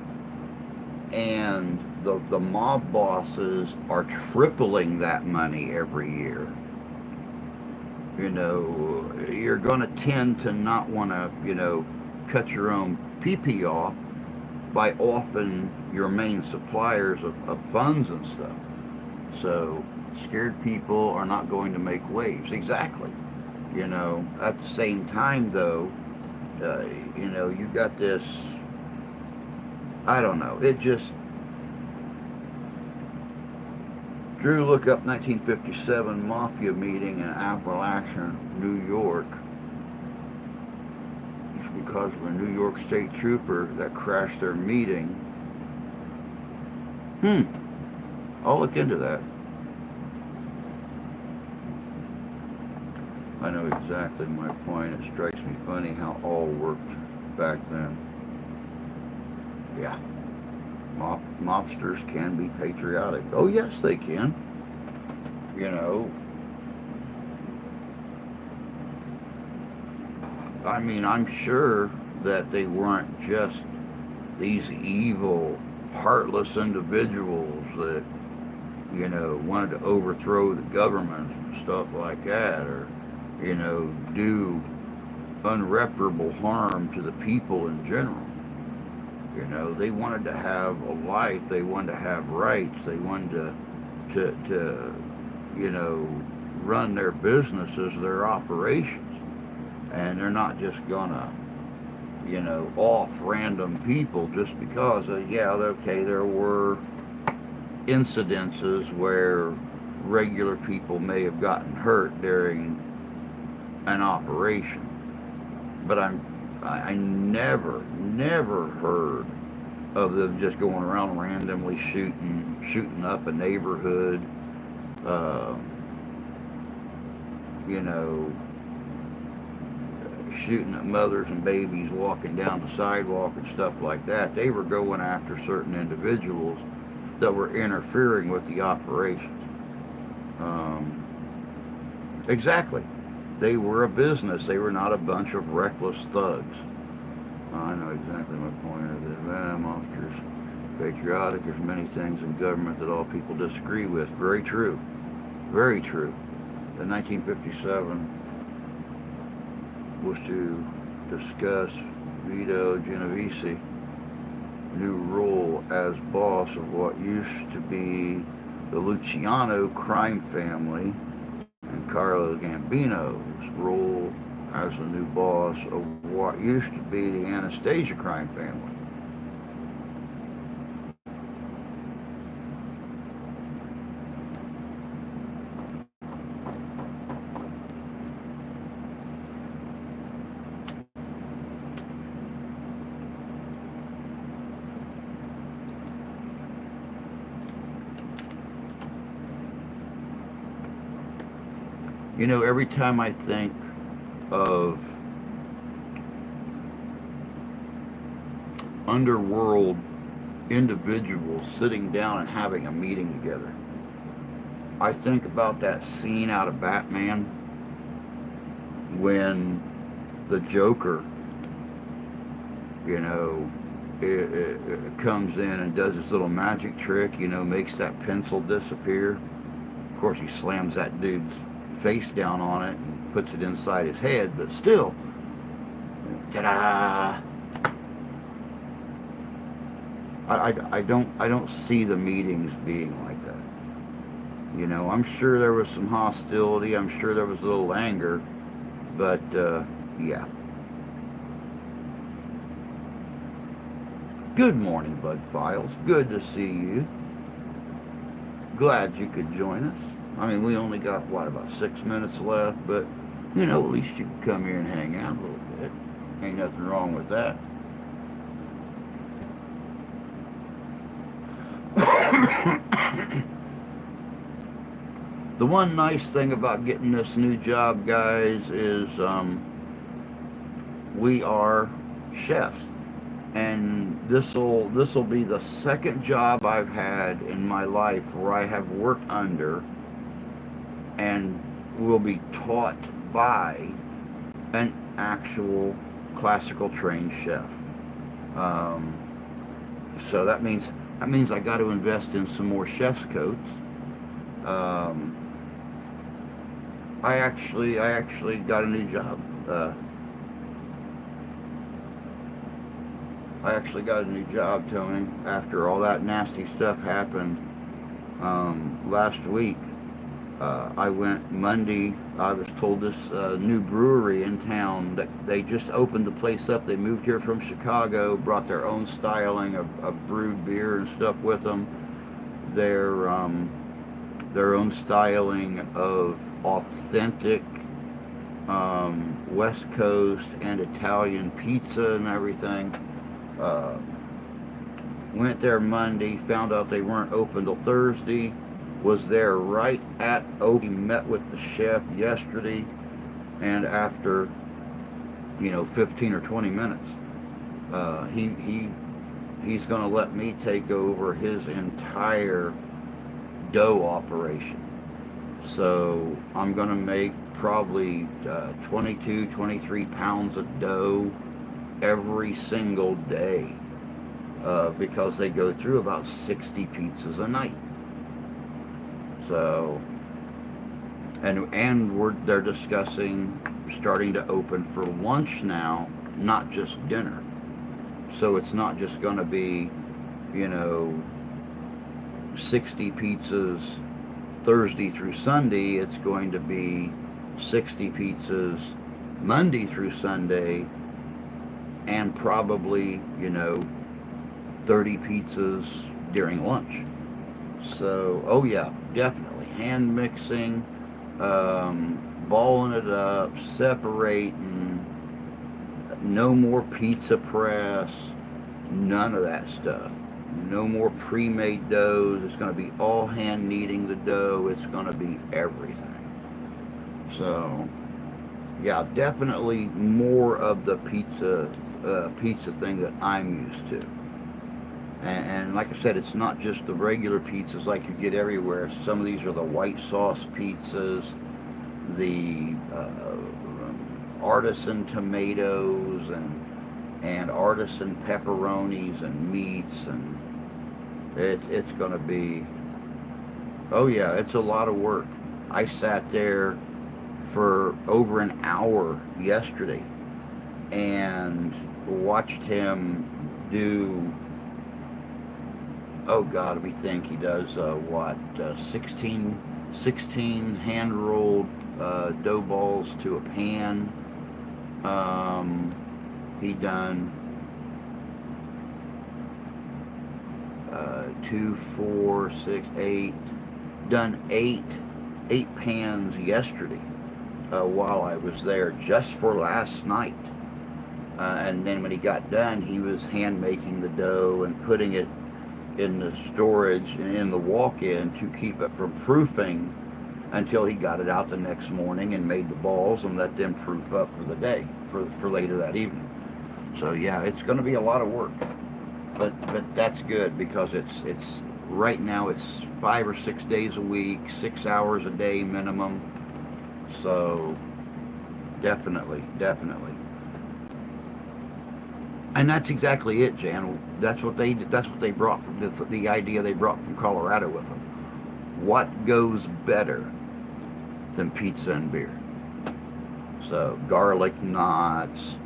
and the mob bosses are tripling that money every year, you're going to tend to not want to, cut your own pee-pee off by offing your main suppliers of funds and stuff. So scared people are not going to make waves. Exactly. At the same time, though, you got this, I don't know, it just, Drew, look up 1957 Mafia meeting in Appalachian, New York. It's because of a New York State trooper that crashed their meeting. I'll look into that. I know exactly my point. It strikes me funny how all worked back then. Yeah. Mobsters can be patriotic. Oh, yes, they can. I mean, I'm sure that they weren't just these evil, heartless individuals that, wanted to overthrow the government and stuff like that, or, do unreparable harm to the people in general. They wanted to have a life. They wanted to have rights. They wanted to run their businesses, their operations. And they're not just gonna, off random people just because, there were incidences where regular people may have gotten hurt during an operation. But I never heard of them just going around randomly shooting up a neighborhood, shooting at mothers and babies walking down the sidewalk and stuff like that. They were going after certain individuals that were interfering with the operations. Exactly. They were a business. They were not a bunch of reckless thugs. I know exactly my point of this. Mobsters, patriotic. There's many things in government that all people disagree with. Very true. Very true. In 1957 was to discuss Vito Genovese' new role as boss of what used to be the Luciano crime family, and Giancarlo Gambino's role as the new boss of what used to be the Anastasia crime family. You know, every time I think of underworld individuals sitting down and having a meeting together, I think about that scene out of Batman when the Joker, you know, it comes in and does his little magic trick, you know, makes that pencil disappear. Of course, he slams that dude's face down on it and puts it inside his head, but still, ta-da! I don't see the meetings being like that. You know, I'm sure there was some hostility. I'm sure there was a little anger, but yeah. Good morning, Bud Files. Good to see you. Glad you could join us. I mean, we only got, what, about 6 minutes left, but, you know, at least you can come here and hang out a little bit. Ain't nothing wrong with that. The one nice thing about getting this new job, guys, is we are chefs. And this'll be the second job I've had in my life where I have worked under and will be taught by an actual classical trained chef. So that means I got to invest in some more chef's coats. I actually got a new job. I actually got a new job, Tony, after all that nasty stuff happened last week. I went Monday. I was told this new brewery in town that they just opened the place up. They moved here from Chicago, brought their own styling of brewed beer and stuff with them. Their own styling of authentic West Coast and Italian pizza and everything. Went there Monday, found out they weren't open till Thursday. Was there right at open. Met with the chef yesterday, and after 15 or 20 minutes, he's going to let me take over his entire dough operation. So I'm going to make probably 22, 23 pounds of dough every single day because they go through about 60 pizzas a night. So, and they're discussing starting to open for lunch now, not just dinner. So it's not just going to be, 60 pizzas Thursday through Sunday. It's going to be 60 pizzas Monday through Sunday, and probably, 30 pizzas during lunch. So, oh yeah, definitely. Hand mixing, balling it up, separating, no more pizza press, none of that stuff. No more pre-made doughs. It's going to be all hand kneading the dough. It's going to be everything. So, yeah, definitely more of the pizza thing that I'm used to. And like I said, it's not just the regular pizzas like you get everywhere. Some of these are the white sauce pizzas, the artisan tomatoes, and artisan pepperonis and meats, and it's going to be, oh yeah, it's a lot of work. I sat there for over an hour yesterday and watched him do, oh God, we think he does 16 hand-rolled dough balls to a pan. He done 2, 4, 6, 8. Done eight pans yesterday while I was there, just for last night. And then when he got done, he was hand making the dough and putting it in the storage and in the walk-in to keep it from proofing until he got it out the next morning and made the balls and let them proof up for the day, for later that evening. So yeah, it's going to be a lot of work, but that's good, because it's right now it's 5 or 6 days a week, 6 hours a day minimum. So definitely. And that's exactly it, Jan. That's what they brought from the idea they brought from Colorado with them. What goes better than pizza and beer? So garlic knots.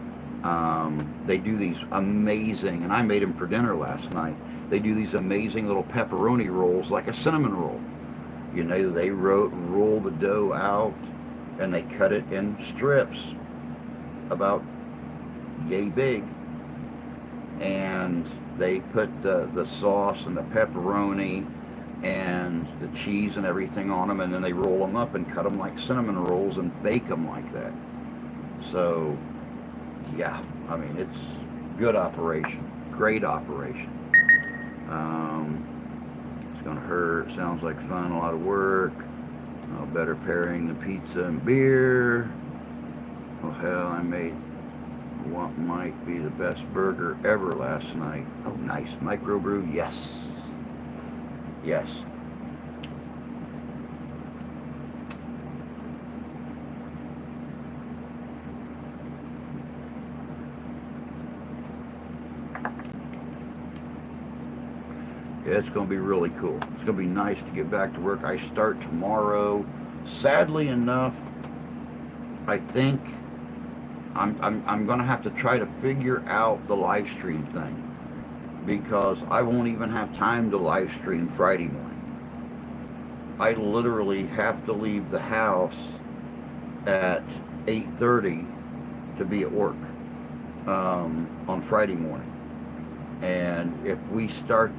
They do these amazing, and I made them for dinner last night. They do these amazing little pepperoni rolls, like a cinnamon roll. You know, they roll the dough out, and they cut it in strips about yay big. And they put the sauce and the pepperoni and the cheese and everything on them, and then they roll them up and cut them like cinnamon rolls and bake them like that. So, yeah, I mean, it's good operation, great operation. It's gonna hurt, sounds like fun, a lot of work. Better pairing than pizza and beer. Oh hell, I made what might be the best burger ever last night. Oh, nice. Microbrew, yes. Yes. Yeah, it's going to be really cool. It's going to be nice to get back to work. I start tomorrow. Sadly enough, I think I'm going to have to try to figure out the live stream thing, because I won't even have time to live stream Friday morning. I literally have to leave the house at 8:30 to be at work on Friday morning. And if we start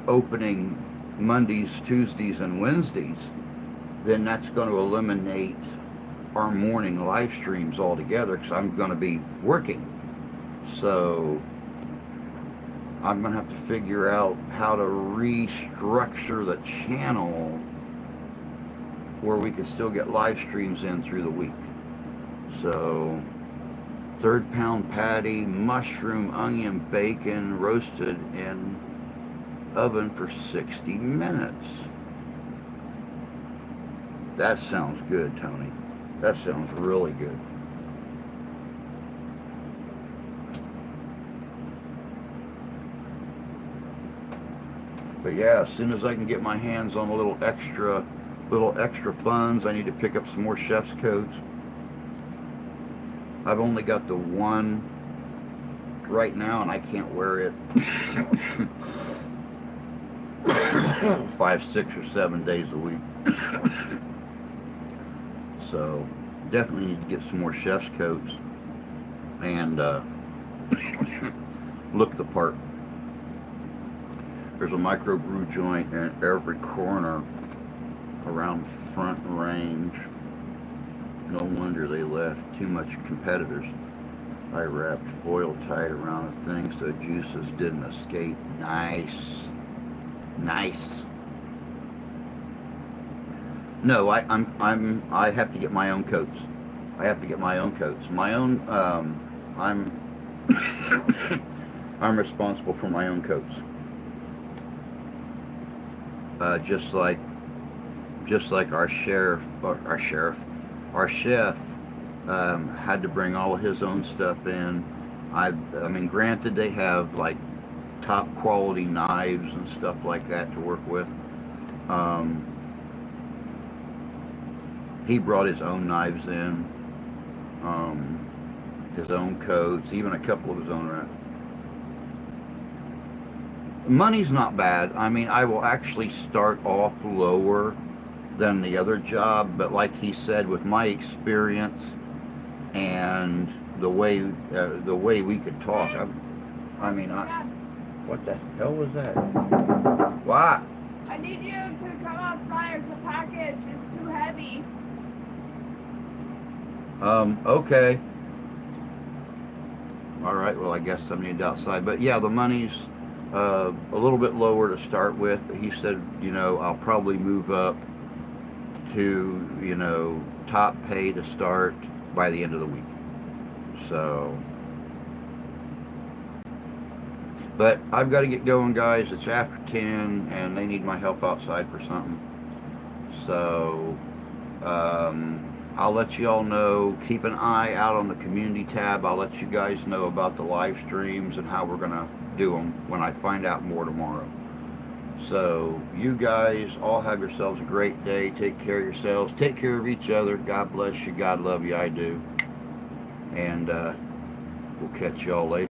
opening Mondays, Tuesdays, and Wednesdays, then that's going to eliminate our morning live streams altogether, because I'm going to be working. So I'm going to have to figure out how to restructure the channel where we can still get live streams in through the week. So 3rd pound patty, mushroom, onion, bacon, roasted in oven for 60 minutes. That sounds good, Tony. That sounds really good. But yeah, as soon as I can get my hands on a little extra funds, I need to pick up some more chef's coats. I've only got the one right now, and I can't wear it 5, 6, or 7 days a week. So definitely need to get some more chef's coats and look the part. There's a microbrew joint in every corner around Front Range. No wonder they left too much competitors. I wrapped foil tight around the thing so juices didn't escape. Nice. No, I have to get my own coats. My own. I'm responsible for my own coats. Just like our chef had to bring all of his own stuff in. I mean, granted, they have like top quality knives and stuff like that to work with. He brought his own knives in, his own coats, even a couple of his own wraps. Money's not bad. I mean, I will actually start off lower than the other job, but like he said, with my experience and the way we could talk, what the hell was that? What? I need you to come outside. It's a package. It's too heavy. Okay. All right, well, I guess I'm needed outside. But yeah, the money's a little bit lower to start with. But he said, I'll probably move up to, top pay to start by the end of the week. So, but I've got to get going, guys. It's after 10, and they need my help outside for something. So, I'll let you all know. Keep an eye out on the community tab. I'll let you guys know about the live streams and how we're going to do them when I find out more tomorrow. So you guys all have yourselves a great day. Take care of yourselves. Take care of each other. God bless you. God love you. I do. And we'll catch you all later.